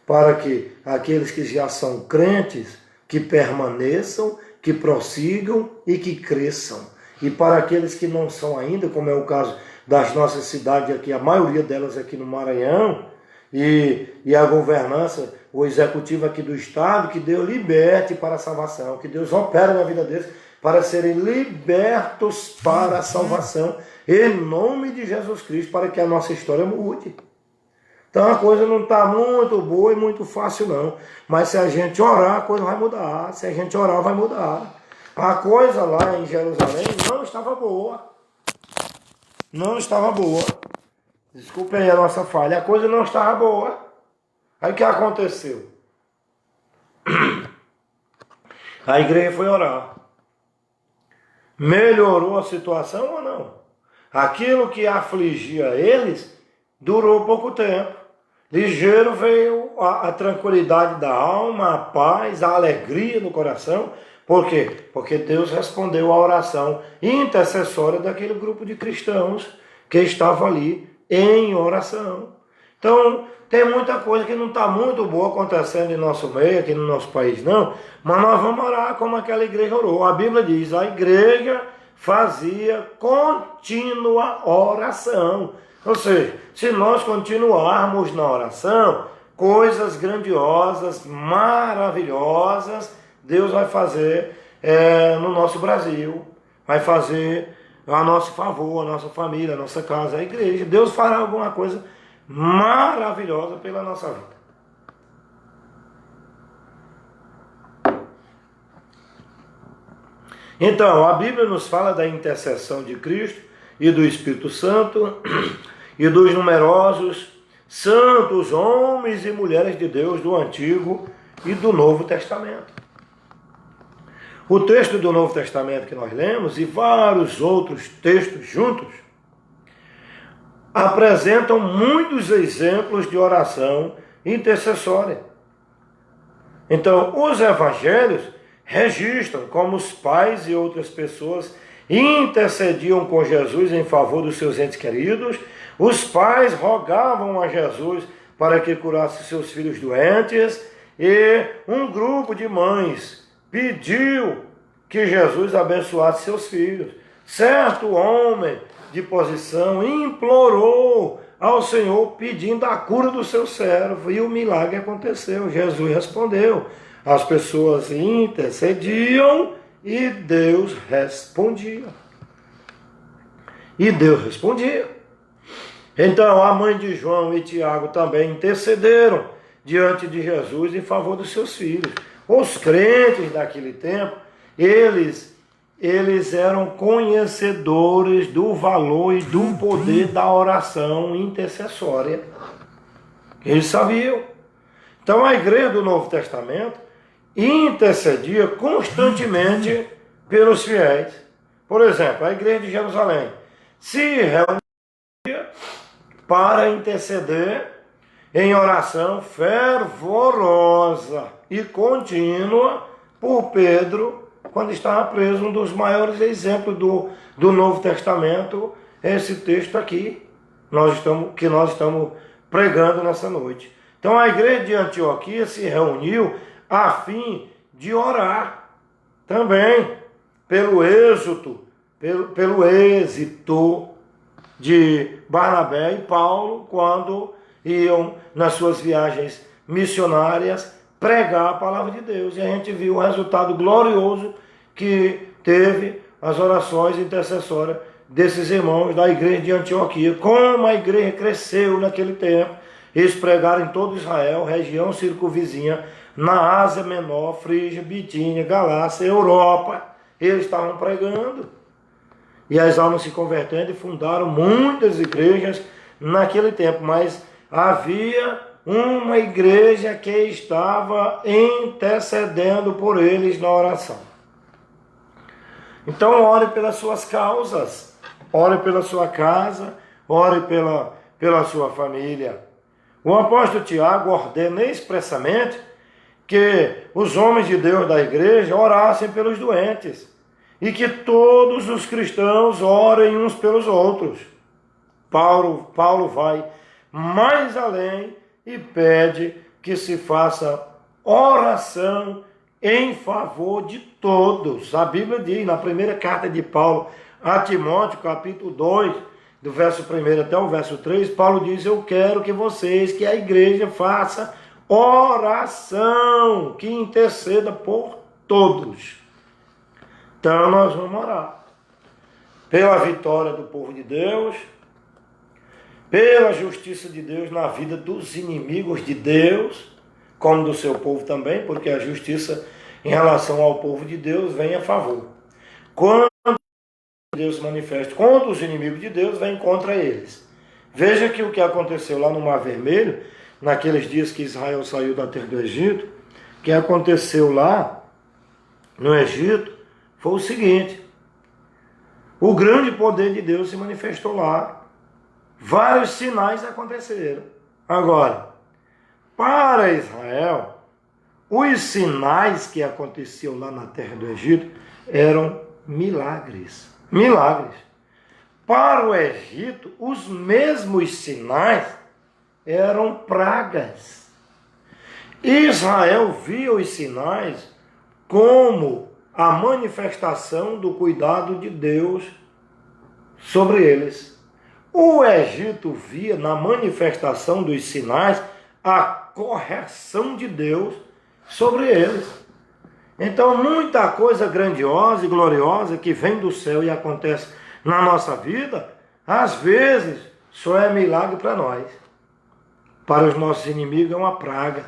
para que aqueles que já são crentes, que permaneçam, que prossigam e que cresçam. E para aqueles que não são ainda, como é o caso das nossas cidades aqui, a maioria delas aqui no Maranhão, e a governança, o executivo aqui do Estado, que Deus liberte para a salvação, que Deus opere na vida deles para serem libertos para a salvação, em nome de Jesus Cristo, para que a nossa história mude. Então a coisa não está muito boa e muito fácil não, mas se a gente orar, a coisa vai mudar, se a gente orar, vai mudar. A coisa lá em Jerusalém não estava boa, não estava boa. Desculpem aí a nossa falha, a coisa não estava boa. Aí o que aconteceu? A igreja foi orar. Melhorou a situação ou não? Aquilo que afligia eles durou pouco tempo. Ligeiro veio a tranquilidade da alma, a paz, a alegria no coração. Por quê? Porque Deus respondeu à oração intercessória daquele grupo de cristãos que estava ali em oração. Então, tem muita coisa que não está muito boa acontecendo em nosso meio, aqui no nosso país, não. Mas nós vamos orar como aquela igreja orou. A Bíblia diz, a igreja fazia contínua oração. Ou seja, se nós continuarmos na oração, coisas grandiosas, maravilhosas, Deus vai fazer no nosso Brasil. Vai fazer a nosso favor, a nossa família, a nossa casa, a igreja. Deus fará alguma coisa maravilhosa pela nossa vida. Então, a Bíblia nos fala da intercessão de Cristo e do Espírito Santo e dos numerosos santos homens e mulheres de Deus do Antigo e do Novo Testamento. O texto do Novo Testamento que nós lemos e vários outros textos juntos apresentam muitos exemplos de oração intercessória. Então, os evangelhos registram como os pais e outras pessoas intercediam com Jesus em favor dos seus entes queridos. Os pais rogavam a Jesus para que curasse seus filhos doentes, e um grupo de mães pediu que Jesus abençoasse seus filhos. Certo homem de posição implorou ao Senhor pedindo a cura do seu servo, e o milagre aconteceu. Jesus respondeu. As pessoas intercediam e Deus respondia. E Deus respondia. Então a mãe de João e Tiago também intercederam diante de Jesus em favor dos seus filhos. Os crentes daquele tempo, eles eram conhecedores do valor e do poder da oração intercessória. Eles sabiam. Então a igreja do Novo Testamento intercedia constantemente pelos fiéis. Por exemplo, a igreja de Jerusalém se reunia para interceder em oração fervorosa e contínua por Pedro, quando estava preso. Um dos maiores exemplos do Novo Testamento é esse texto aqui, que nós estamos pregando nessa noite. Então a igreja de Antioquia se reuniu a fim de orar também pelo êxito de Barnabé e Paulo, quando iam nas suas viagens missionárias pregar a palavra de Deus. E a gente viu o resultado glorioso que teve as orações intercessórias desses irmãos da igreja de Antioquia. Como a igreja cresceu naquele tempo. Eles pregaram em todo Israel, região circunvizinha, na Ásia Menor, Frígia, Bitínia, Galácia, Europa. Eles estavam pregando. E as almas se convertendo e fundaram muitas igrejas naquele tempo. Mas havia uma igreja que estava intercedendo por eles na oração. Então ore pelas suas causas, ore pela sua casa, ore pela sua família. O apóstolo Tiago ordena expressamente que os homens de Deus da igreja orassem pelos doentes e que todos os cristãos orem uns pelos outros. Paulo vai mais além e pede que se faça oração em favor de todos. A Bíblia diz, na primeira carta de Paulo a Timóteo, capítulo 2, do verso 1 até o verso 3, Paulo diz: eu quero que a igreja faça oração, que interceda por todos. Então nós vamos orar pela vitória do povo de Deus, pela justiça de Deus na vida dos inimigos de Deus, como do seu povo também, porque a justiça em relação ao povo de Deus vem a favor. Quando Deus se manifesta contra os inimigos de Deus, vem contra eles. Veja que o que aconteceu lá no Mar Vermelho, naqueles dias que Israel saiu da terra do Egito, o que aconteceu lá no Egito foi o seguinte: o grande poder de Deus se manifestou lá. Vários sinais aconteceram. Agora, para Israel, os sinais que aconteciam lá na terra do Egito eram milagres. Milagres. Para o Egito, os mesmos sinais eram pragas. Israel via os sinais como a manifestação do cuidado de Deus sobre eles. O Egito via na manifestação dos sinais a correção de Deus sobre eles. Então, muita coisa grandiosa e gloriosa que vem do céu e acontece na nossa vida, às vezes só é milagre para nós. Para os nossos inimigos é uma praga,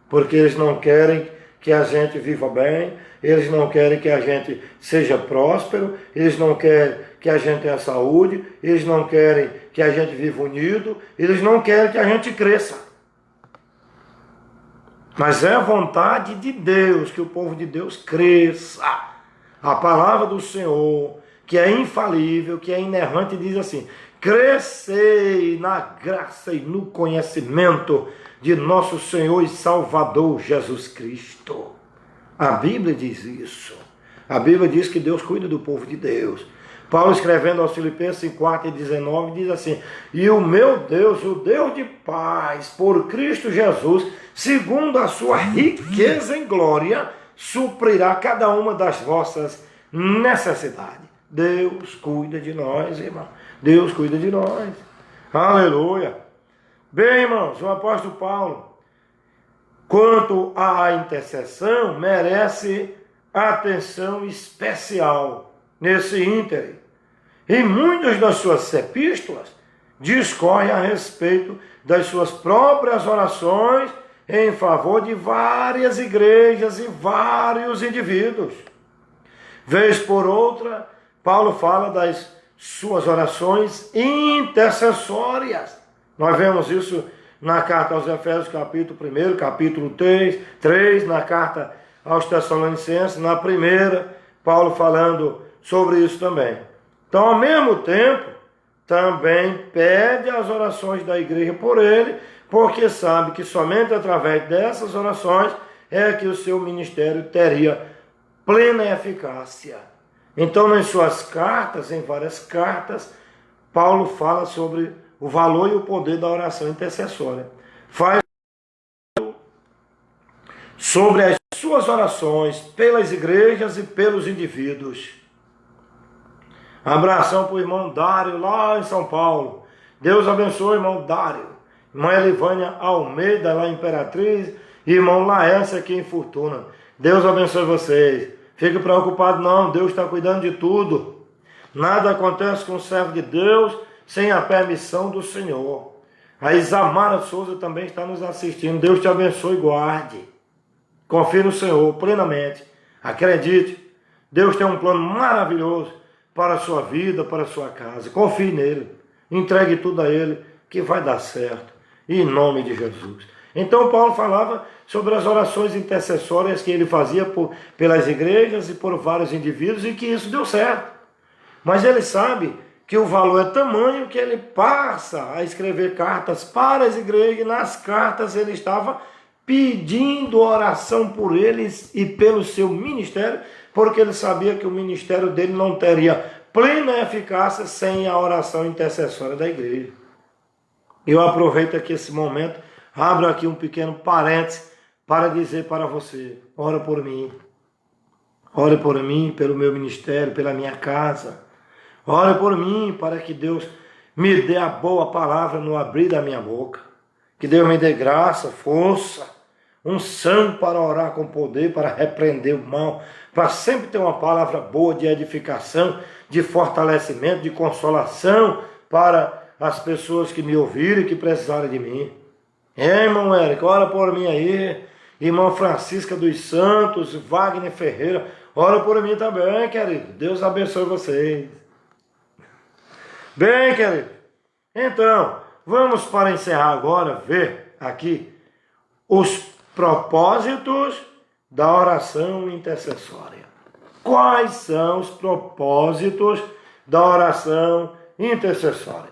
porque eles não querem que a gente viva bem, eles não querem que a gente seja próspero, eles não querem que a gente tenha saúde, eles não querem que a gente viva unido, eles não querem que a gente cresça. Mas é a vontade de Deus que o povo de Deus cresça. A palavra do Senhor, que é infalível, que é inerrante, diz assim: crescei na graça e no conhecimento de nosso Senhor e Salvador Jesus Cristo. A Bíblia diz isso. A Bíblia diz que Deus cuida do povo de Deus. Paulo, escrevendo aos Filipenses 4:19, diz assim: e o meu Deus, o Deus de paz, por Cristo Jesus, segundo a sua riqueza em glória, suprirá cada uma das vossas necessidades. Deus cuida de nós, irmão. Deus cuida de nós. Aleluia. Bem, irmãos, o apóstolo Paulo, quanto à intercessão, merece atenção especial nesse ínterim. Em muitas das suas epístolas, discorre a respeito das suas próprias orações em favor de várias igrejas e vários indivíduos. Vez por outra, Paulo fala das suas orações intercessórias. Nós vemos isso na carta aos Efésios, capítulo 1, capítulo 3, na carta aos Tessalonicenses, na primeira, Paulo falando sobre isso também. Então, ao mesmo tempo, também pede as orações da igreja por ele, porque sabe que somente através dessas orações é que o seu ministério teria plena eficácia. Então, nas suas cartas, em várias cartas, Paulo fala sobre o valor e o poder da oração intercessória. Faz sobre as suas orações pelas igrejas e pelos indivíduos. Abração para o irmão Dário, lá em São Paulo. Deus abençoe, irmão Dário. Irmã Elivânia Almeida, lá em Imperatriz. E irmão Laércio, aqui em Fortuna. Deus abençoe vocês. Fique preocupado não, Deus está cuidando de tudo. Nada acontece com o servo de Deus sem a permissão do Senhor. A Isamara Souza também está nos assistindo. Deus te abençoe e guarde. Confie no Senhor plenamente. Acredite. Deus tem um plano maravilhoso para a sua vida, para a sua casa. Confie nele. Entregue tudo a ele, que vai dar certo. Em nome de Jesus. Então Paulo falava sobre as orações intercessórias que ele fazia pelas igrejas e por vários indivíduos, e que isso deu certo. Mas ele sabe que o valor é tamanho que ele passa a escrever cartas para as igrejas, e nas cartas ele estava pedindo oração por eles e pelo seu ministério, porque ele sabia que o ministério dele não teria plena eficácia sem a oração intercessória da igreja. Eu aproveito aqui esse momento, abro aqui um pequeno parênteses para dizer para você: ora por mim. Ore por mim, pelo meu ministério, pela minha casa. Ore por mim para que Deus me dê a boa palavra no abrir da minha boca. Que Deus me dê graça, força, unção para orar com poder, para repreender o mal, para sempre ter uma palavra boa de edificação, de fortalecimento, de consolação para as pessoas que me ouvirem e que precisarem de mim. Irmão Érico, ora por mim aí. Irmã Francisca dos Santos, Wagner Ferreira, ora por mim também, querido. Deus abençoe vocês. Bem, querido, então, vamos para encerrar agora, ver aqui os propósitos da oração intercessória. Quais são os propósitos da oração intercessória?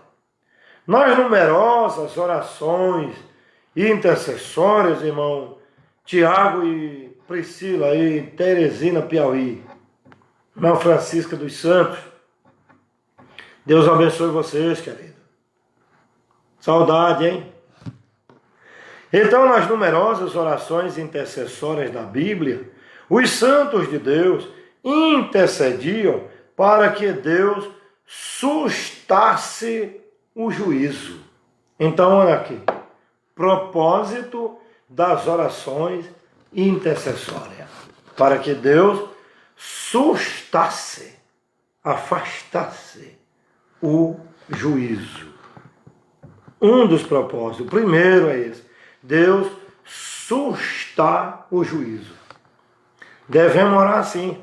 Nas numerosas orações intercessórias, irmão Tiago e Priscila, aí em Teresina, Piauí, irmã Francisca dos Santos, Deus abençoe vocês, querido. Saudade, hein? Então, nas numerosas orações intercessórias da Bíblia, os santos de Deus intercediam para que Deus sustasse o juízo. Então, olha aqui. Propósito das orações intercessórias. Para que Deus sustasse, afastasse o juízo. Um dos propósitos, o primeiro é esse: Deus sustar o juízo. Devemos orar sim.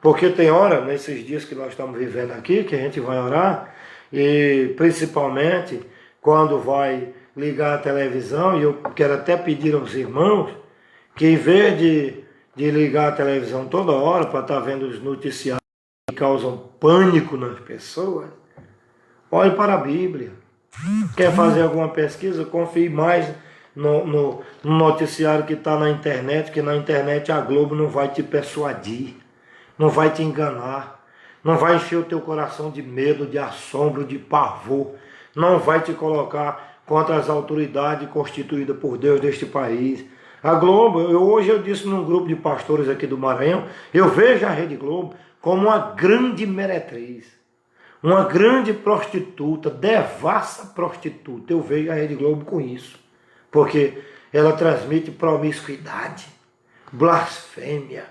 Porque tem hora, nesses dias que nós estamos vivendo aqui, que a gente vai orar, e principalmente quando vai ligar a televisão, e eu quero até pedir aos irmãos, que em vez de ligar a televisão toda hora para estar vendo os noticiários que causam pânico nas pessoas, olhe para a Bíblia. Quer fazer alguma pesquisa? Confie mais no noticiário que está na internet, que na internet a Globo não vai te persuadir, não vai te enganar, não vai encher o teu coração de medo, de assombro, de pavor, não vai te colocar contra as autoridades constituídas por Deus deste país. A Globo, hoje eu disse num grupo de pastores aqui do Maranhão, eu vejo a Rede Globo como uma grande meretriz, uma grande prostituta, devassa prostituta. Eu vejo a Rede Globo com isso, porque ela transmite promiscuidade, blasfêmia,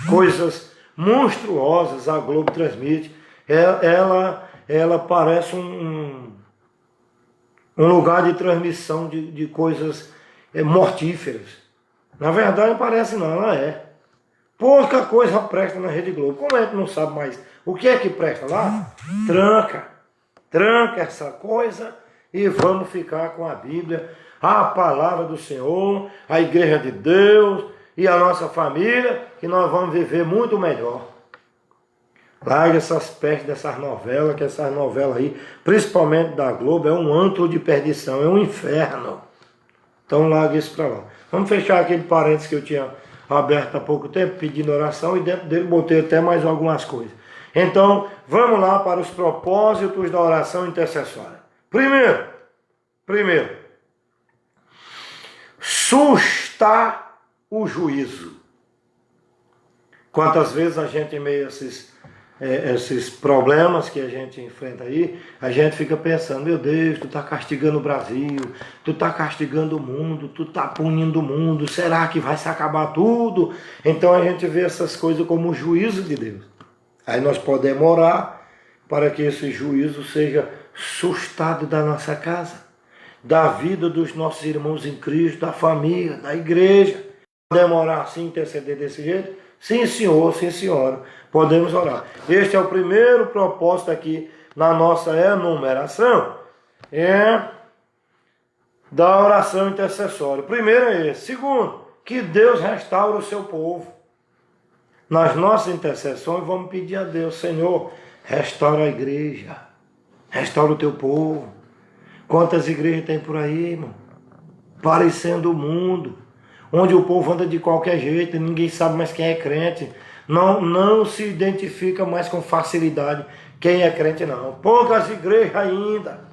coisas monstruosas a Globo transmite. Ela parece um lugar de transmissão de coisas mortíferas. Na verdade não parece não, ela é. Pouca coisa presta na Rede Globo. Como a gente não sabe mais o que é que presta lá, tranca essa coisa e vamos ficar com a Bíblia, a palavra do Senhor, a igreja de Deus e a nossa família, que nós vamos viver muito melhor. Larga essas pestes dessas novelas, que essas novelas aí, principalmente da Globo, é um antro de perdição, é um inferno. Então larga isso para lá. Vamos fechar aquele parênteses que eu tinha aberto há pouco tempo, pedindo oração, e dentro dele botei até mais algumas coisas. Então, vamos lá para os propósitos da oração intercessória. Primeiro, sustar o juízo. Quantas vezes a gente, em meio a esses problemas que a gente enfrenta aí, a gente fica pensando, meu Deus, tu está castigando o Brasil, tu está castigando o mundo, tu está punindo o mundo, será que vai se acabar tudo? Então a gente vê essas coisas como o juízo de Deus. Aí nós podemos orar para que esse juízo seja sustado da nossa casa, da vida dos nossos irmãos em Cristo, da família, da igreja. Podemos orar assim, interceder desse jeito? Sim, senhor, sim, senhora. Podemos orar. Este é o primeiro propósito aqui na nossa enumeração, da oração intercessória. Primeiro é esse. Segundo, que Deus restaure o seu povo. Nas nossas intercessões, vamos pedir a Deus, Senhor, restaura a igreja, restaura o teu povo. Quantas igrejas tem por aí, irmão? Parecendo o mundo, onde o povo anda de qualquer jeito, ninguém sabe mais quem é crente, não se identifica mais com facilidade quem é crente, não. Poucas igrejas ainda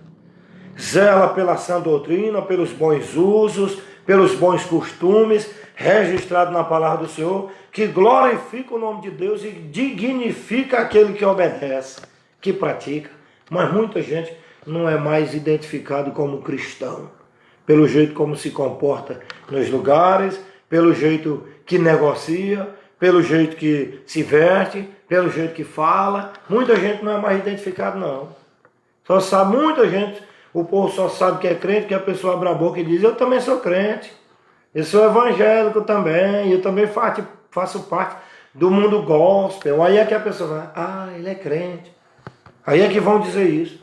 zela pela sã doutrina, pelos bons usos, pelos bons costumes, registrado na palavra do Senhor, que glorifica o nome de Deus e dignifica aquele que obedece, que pratica. Mas muita gente não é mais identificado como cristão, pelo jeito como se comporta nos lugares, pelo jeito que negocia, pelo jeito que se veste, pelo jeito que fala. Muita gente não é mais identificado, não. Só sabe, muita gente, o povo só sabe que é crente, que a pessoa abre a boca e diz, eu também sou crente, eu sou evangélico também, eu também faço parte do mundo gospel. Aí é que a pessoa vai, ele é crente. Aí é que vão dizer isso.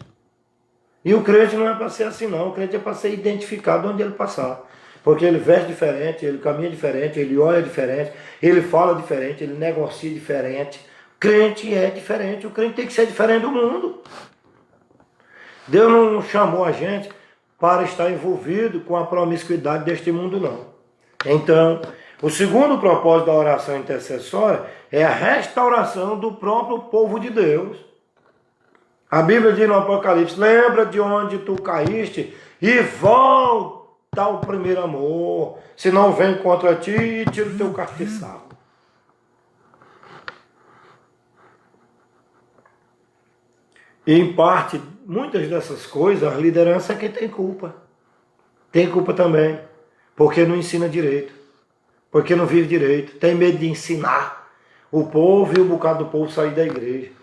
E o crente não é para ser assim não, o crente é para ser identificado onde ele passar. Porque ele veste diferente, ele caminha diferente, ele olha diferente, ele fala diferente, ele negocia diferente. Crente é diferente, o crente tem que ser diferente do mundo. Deus não chamou a gente para estar envolvido com a promiscuidade deste mundo não. Então, o segundo propósito da oração intercessória é a restauração do próprio povo de Deus. A Bíblia diz no Apocalipse, lembra de onde tu caíste e volta ao primeiro amor, senão vem contra ti e tira o teu castiçal. E em parte, muitas dessas coisas, a liderança é quem tem culpa. Tem culpa também, porque não ensina direito, porque não vive direito, tem medo de ensinar o povo e um bocado do povo sair da igreja.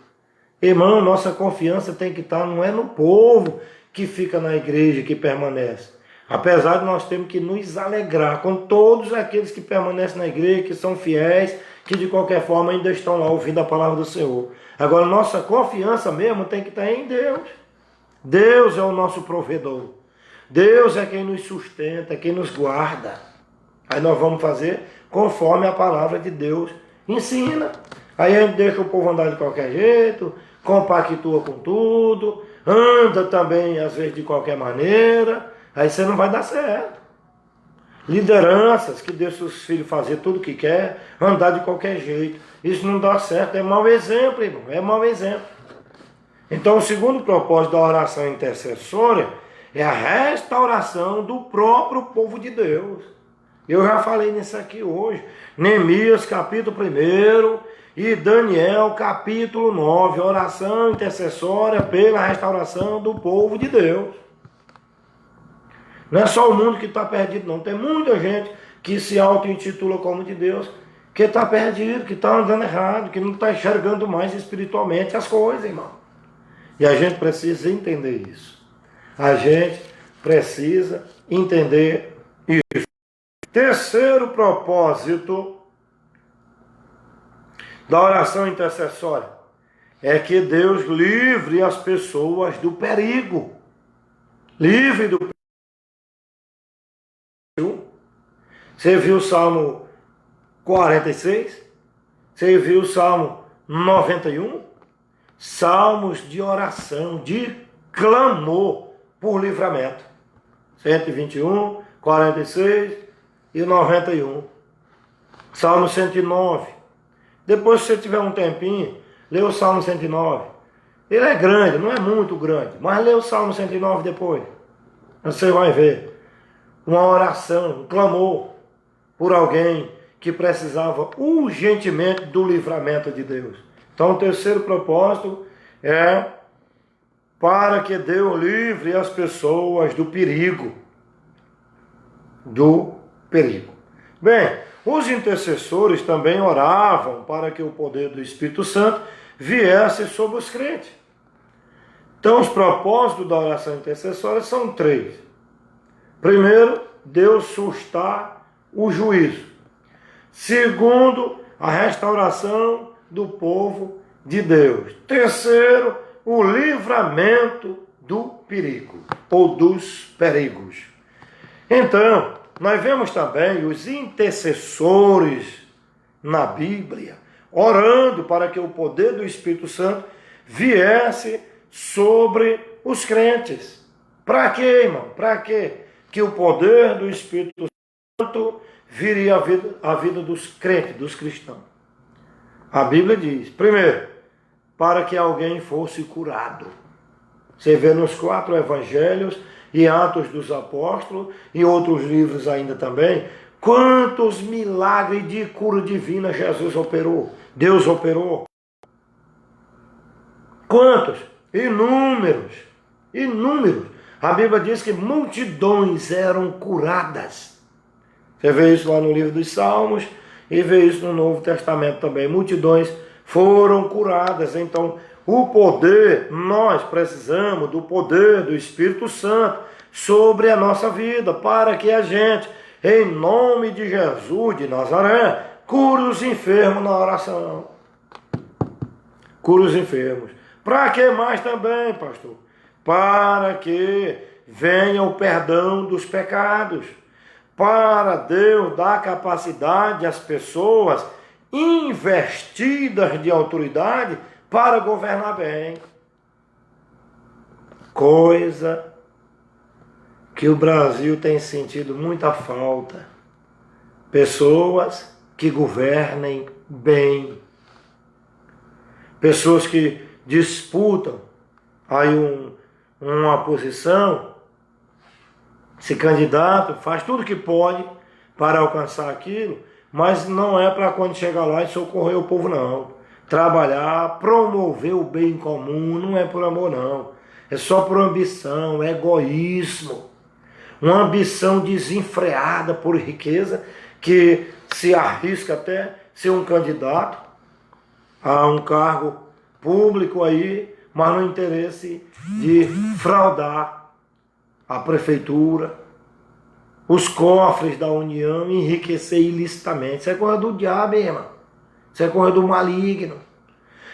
Irmão, nossa confiança tem que estar, não é no povo que fica na igreja, que permanece. Apesar de nós termos que nos alegrar com todos aqueles que permanecem na igreja, que são fiéis, que de qualquer forma ainda estão lá ouvindo a palavra do Senhor. Agora, nossa confiança mesmo tem que estar em Deus. Deus é o nosso provedor. Deus é quem nos sustenta, quem nos guarda. Aí nós vamos fazer conforme a palavra de Deus ensina. Aí a gente deixa o povo andar de qualquer jeito, compactua com tudo, anda também às vezes de qualquer maneira, aí você não vai dar certo. Lideranças que deixam os filhos fazer tudo o que quer, andar de qualquer jeito, isso não dá certo, é mau exemplo, irmão, é mau exemplo. Então o segundo propósito da oração intercessória é a restauração do próprio povo de Deus. Eu já falei nisso aqui hoje. Neemias capítulo 1 e Daniel capítulo 9. Oração intercessória pela restauração do povo de Deus. Não é só o mundo que está perdido, não. Tem muita gente que se auto-intitula como de Deus, que está perdido, que está andando errado, que não está enxergando mais espiritualmente as coisas, irmão. E a gente precisa entender isso. A gente precisa entender isso. Terceiro propósito da oração intercessória é que Deus livre as pessoas do perigo. Livre do perigo. Você viu o Salmo 46? Você viu o Salmo 91? Salmos de oração, de clamor por livramento. 121, 46 e 91. Salmo 109. Depois, se você tiver um tempinho, lê o Salmo 109. Ele é grande, não é muito grande, mas lê o Salmo 109 depois. Você vai ver uma oração, um clamor por alguém que precisava urgentemente do livramento de Deus. Então, o terceiro propósito é para que Deus livre as pessoas do perigo. Do perigo. Bem, os intercessores também oravam para que o poder do Espírito Santo viesse sobre os crentes. Então, os propósitos da oração intercessória são 3. Primeiro, Deus sustar o juízo. Segundo, a restauração do povo de Deus. Terceiro, o livramento do perigo, ou dos perigos. Então, nós vemos também os intercessores na Bíblia, orando para que o poder do Espírito Santo viesse sobre os crentes. Para quê, irmão? Para quê? Que o poder do Espírito Santo viria à vida dos crentes, dos cristãos. A Bíblia diz, primeiro, para que alguém fosse curado. Você vê nos 4 evangelhos e Atos dos Apóstolos e outros livros ainda também, quantos milagres de cura divina Jesus operou, Deus operou. Quantos? Inúmeros, inúmeros. A Bíblia diz que multidões eram curadas. Você vê isso lá no livro dos Salmos e vê isso no Novo Testamento também. Multidões foram curadas. Então, o poder, nós precisamos do poder do Espírito Santo sobre a nossa vida, para que a gente, em nome de Jesus de Nazaré, cure os enfermos na oração. Cure os enfermos. Para que mais também, pastor? Para que venha o perdão dos pecados. Para Deus dar capacidade às pessoas investidas de autoridade para governar bem. Coisa que o Brasil tem sentido muita falta. Pessoas que governem bem. Pessoas que disputam aí uma posição, se candidato, faz tudo que pode para alcançar aquilo, mas não é para quando chegar lá e socorrer o povo, não. Trabalhar, promover o bem comum, não é por amor, não. É só por ambição, egoísmo. Uma ambição desenfreada por riqueza, que se arrisca até ser um candidato a um cargo público aí, mas no interesse de fraudar a prefeitura, os cofres da União, enriquecer ilicitamente. Isso é coisa do diabo, irmão. Isso é coisa do maligno.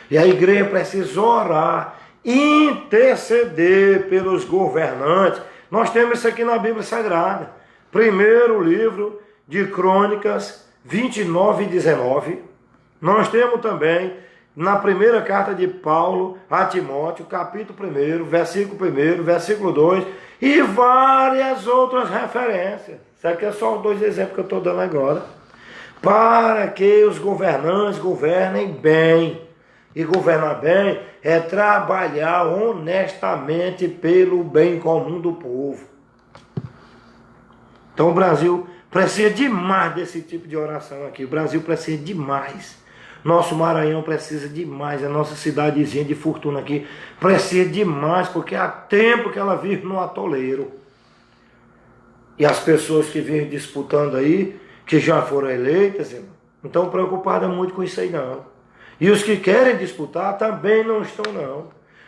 E a igreja precisa orar, interceder pelos governantes. Nós temos isso aqui na Bíblia Sagrada. Primeiro livro de Crônicas 29 e 19. Nós temos também na primeira carta de Paulo a Timóteo, capítulo 1, versículo 1, versículo 2, e várias outras referências. Isso aqui é só os 2 exemplos que eu estou dando agora. Para que os governantes governem bem. E governar bem é trabalhar honestamente pelo bem comum do povo. Então o Brasil precisa demais desse tipo de oração aqui. O Brasil precisa demais. Nosso Maranhão precisa demais. A nossa cidadezinha de Fortuna aqui precisa demais, porque há tempo que ela vive no atoleiro. E as pessoas que vivem disputando aí, que já foram eleitas, não estão preocupadas muito com isso aí não. E os que querem disputar também não estão não.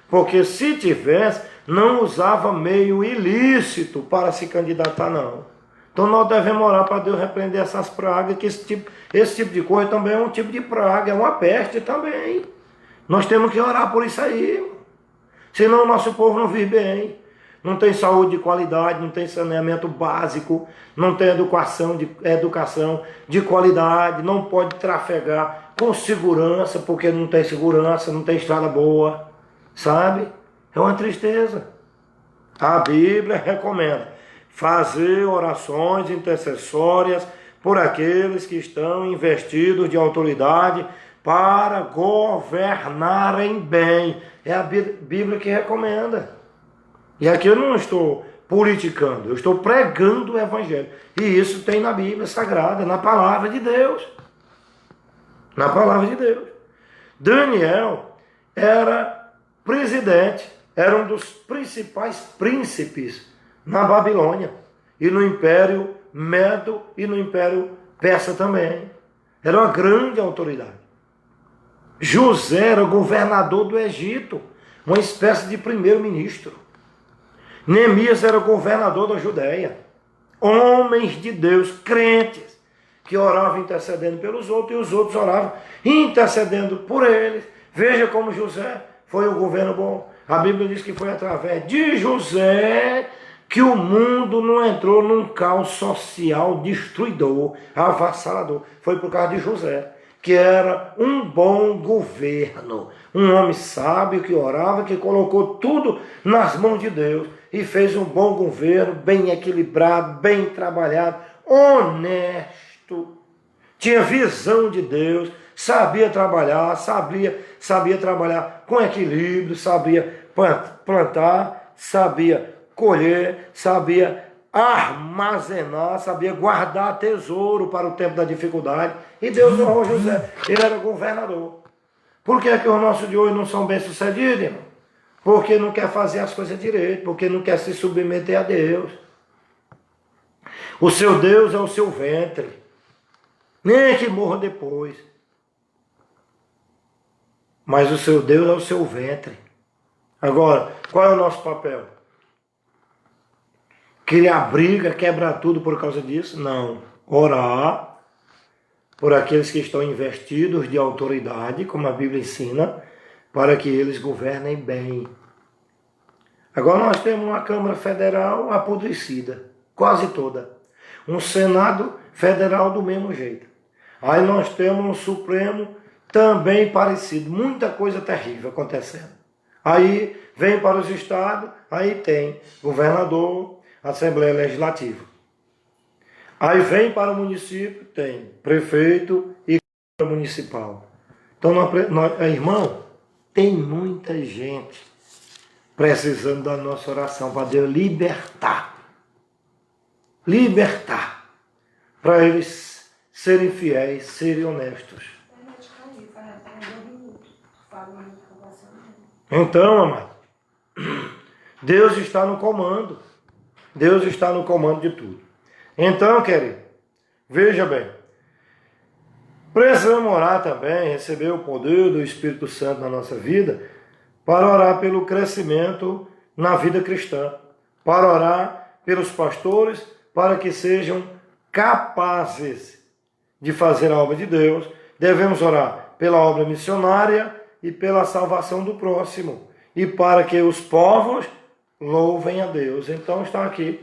Porque se tivesse, não usava meio ilícito para se candidatar não. Então nós devemos orar para Deus repreender essas pragas, que esse tipo de coisa também é um tipo de praga, é uma peste também. Nós temos que orar por isso aí. Senão o nosso povo não vive bem. Não tem saúde de qualidade, não tem saneamento básico, não tem educação de qualidade, não pode trafegar com segurança, porque não tem segurança, não tem estrada boa, sabe? É uma tristeza. A Bíblia recomenda fazer orações intercessórias por aqueles que estão investidos de autoridade para governarem bem. É a Bíblia que recomenda. E aqui eu não estou politicando, eu estou pregando o Evangelho. E isso tem na Bíblia Sagrada, na Palavra de Deus. Na Palavra de Deus. Daniel era presidente, era um dos principais príncipes na Babilônia. E no Império Medo e no Império Persa também. Era uma grande autoridade. José era governador do Egito, uma espécie de primeiro-ministro. Neemias era governador da Judéia. Homens de Deus, crentes, que oravam intercedendo pelos outros, e os outros oravam intercedendo por eles. Veja como José foi um governo bom. A Bíblia diz que foi através de José que o mundo não entrou num caos social destruidor, avassalador. Foi por causa de José, que era um bom governo. Um homem sábio que orava, que colocou tudo nas mãos de Deus e fez um bom governo, bem equilibrado, bem trabalhado, honesto. Tinha visão de Deus, sabia trabalhar, sabia trabalhar com equilíbrio, sabia plantar, sabia colher, sabia armazenar, sabia guardar tesouro para o tempo da dificuldade. E Deus honrou José, ele era governador. Por que é que os nossos de hoje não são bem-sucedidos, irmão? Porque não quer fazer as coisas direito, porque não quer se submeter a Deus. O seu Deus é o seu ventre, nem que morra depois. Mas o seu Deus é o seu ventre. Agora, qual é o nosso papel? Criar briga, quebrar tudo por causa disso? Não. Orar por aqueles que estão investidos de autoridade, como a Bíblia ensina, para que eles governem bem. Agora nós temos uma Câmara Federal apodrecida, quase toda. Um Senado Federal do mesmo jeito. Aí nós temos um Supremo também parecido, muita coisa terrível acontecendo. Aí vem para os estados, aí tem governador, Assembleia Legislativa. Aí vem para o município, tem prefeito e Câmara Municipal. Então, irmão, tem muita gente precisando da nossa oração para Deus libertar. Libertar. Para eles serem fiéis, serem honestos. Então, amado, Deus está no comando. Deus está no comando de tudo. Então, querido, veja bem, precisamos orar também, receber o poder do Espírito Santo na nossa vida, para orar pelo crescimento na vida cristã, para orar pelos pastores, para que sejam capazes de fazer a obra de Deus. Devemos orar pela obra missionária e pela salvação do próximo, e para que os povos louvem a Deus. Então está aqui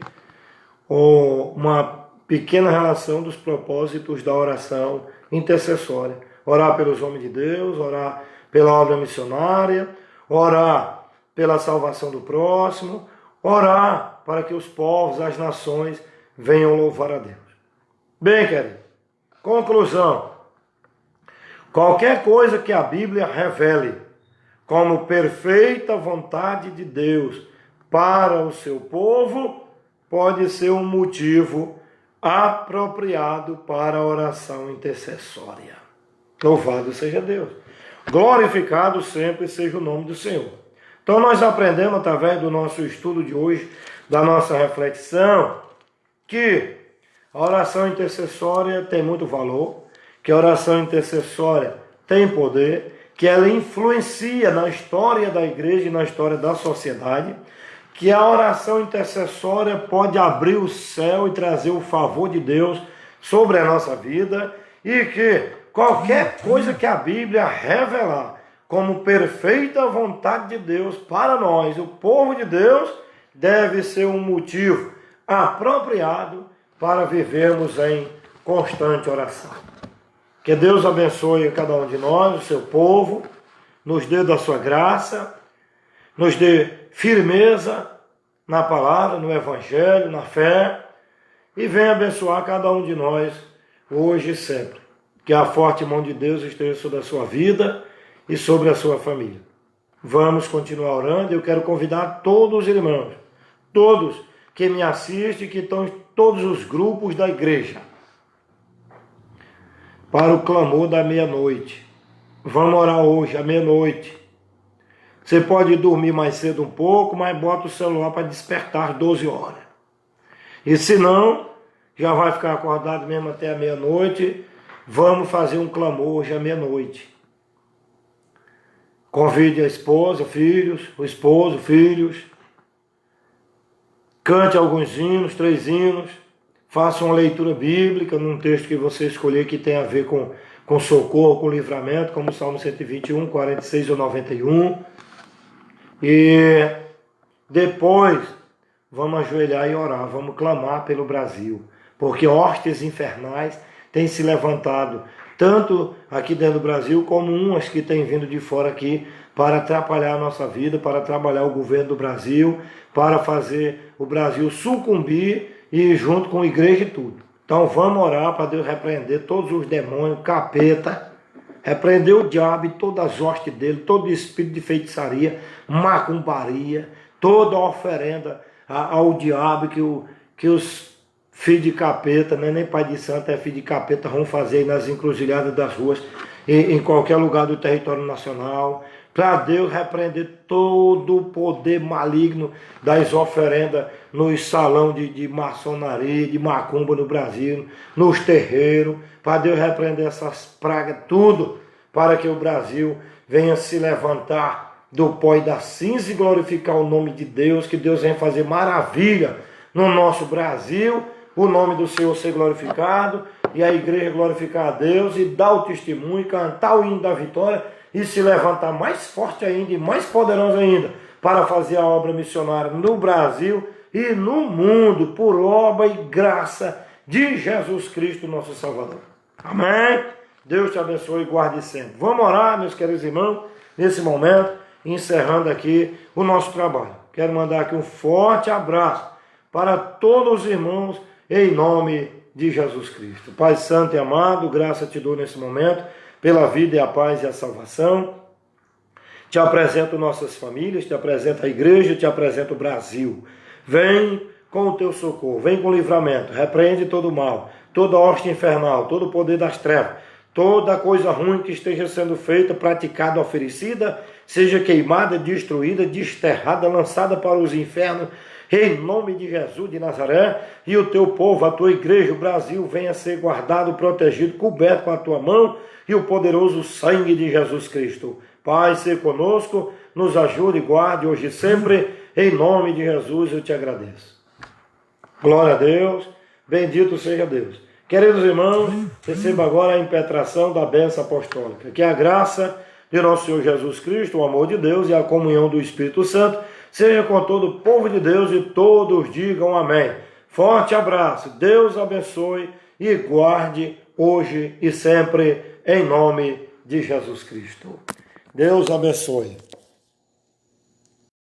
uma pequena relação dos propósitos da oração intercessória. Orar pelos homens de Deus, orar pela obra missionária, orar pela salvação do próximo, orar para que os povos, as nações venham louvar a Deus. Bem, querido, conclusão. Qualquer coisa que a Bíblia revele como perfeita vontade de Deus para o seu povo, pode ser um motivo apropriado para a oração intercessória. Louvado seja Deus. Glorificado sempre seja o nome do Senhor. Então nós aprendemos através do nosso estudo de hoje, da nossa reflexão, que a oração intercessória tem muito valor, que a oração intercessória tem poder, que ela influencia na história da igreja e na história da sociedade, que a oração intercessória pode abrir o céu e trazer o favor de Deus sobre a nossa vida, e que qualquer coisa que a Bíblia revelar como perfeita vontade de Deus para nós, o povo de Deus, deve ser um motivo apropriado para vivermos em constante oração. Que Deus abençoe a cada um de nós, o seu povo, nos dê da sua graça, nos dê firmeza na palavra, no evangelho, na fé, e venha abençoar cada um de nós hoje e sempre. Que a forte mão de Deus esteja sobre a sua vida e sobre a sua família. Vamos continuar orando. Eu quero convidar todos os irmãos, todos que me assistem, que estão em todos os grupos da igreja, para o clamor da meia-noite. Vamos orar hoje, à meia-noite. Você pode dormir mais cedo um pouco, mas bota o celular para despertar às 12 horas. E se não, já vai ficar acordado mesmo até a meia-noite. Vamos fazer um clamor hoje à meia-noite. Convide a esposa, filhos, o esposo, filhos. Cante alguns hinos, 3 hinos. Faça uma leitura bíblica num texto que você escolher que tem a ver com socorro, com livramento, como o Salmo 121, 46 ou 91. E depois vamos ajoelhar e orar, vamos clamar pelo Brasil, porque hostes infernais têm se levantado, tanto aqui dentro do Brasil, como umas que têm vindo de fora aqui, para atrapalhar a nossa vida, para trabalhar o governo do Brasil, para fazer o Brasil sucumbir, e junto com a igreja e tudo. Então vamos orar para Deus repreender todos os demônios, capeta, repreender o diabo e todas as hostes dele, todo espírito de feitiçaria, macumbaria, toda oferenda ao diabo que os filhos de capeta, né, nem pai de santo é filho de capeta, vão fazer nas encruzilhadas das ruas, em qualquer lugar do território nacional, para Deus repreender todo o poder maligno das oferendas nos salão de maçonaria, de macumba no Brasil, nos terreiros, para Deus repreender essas pragas, tudo, para que o Brasil venha se levantar do pó e da cinza e glorificar o nome de Deus, que Deus venha fazer maravilha no nosso Brasil, o nome do Senhor ser glorificado, e a igreja glorificar a Deus, e dar o testemunho, cantar o hino da vitória, e se levantar mais forte ainda e mais poderoso ainda para fazer a obra missionária no Brasil e no mundo, por obra e graça de Jesus Cristo, nosso Salvador. Amém? Deus te abençoe e guarde sempre. Vamos orar, meus queridos irmãos, nesse momento, encerrando aqui o nosso trabalho. Quero mandar aqui um forte abraço para todos os irmãos, em nome de Jesus Cristo. Pai Santo e amado, graça te dou nesse momento, pela vida e a paz e a salvação. Te apresento nossas famílias, te apresento a igreja, te apresento o Brasil. Vem com o teu socorro, vem com o livramento, repreende todo o mal, toda hoste infernal, todo o poder das trevas, toda coisa ruim que esteja sendo feita, praticada, oferecida, seja queimada, destruída, desterrada, lançada para os infernos, em nome de Jesus de Nazaré, e o teu povo, a tua igreja, o Brasil, venha ser guardado, protegido, coberto com a tua mão e o poderoso sangue de Jesus Cristo. Pai, ser conosco, nos ajude e guarde hoje e sempre, em nome de Jesus eu te agradeço. Glória a Deus, bendito seja Deus. Queridos irmãos, receba agora a impetração da bênção apostólica. Que a graça de nosso Senhor Jesus Cristo, o amor de Deus e a comunhão do Espírito Santo seja com todo o povo de Deus e todos digam amém. Forte abraço, Deus abençoe e guarde hoje e sempre, em nome de Jesus Cristo. Deus abençoe.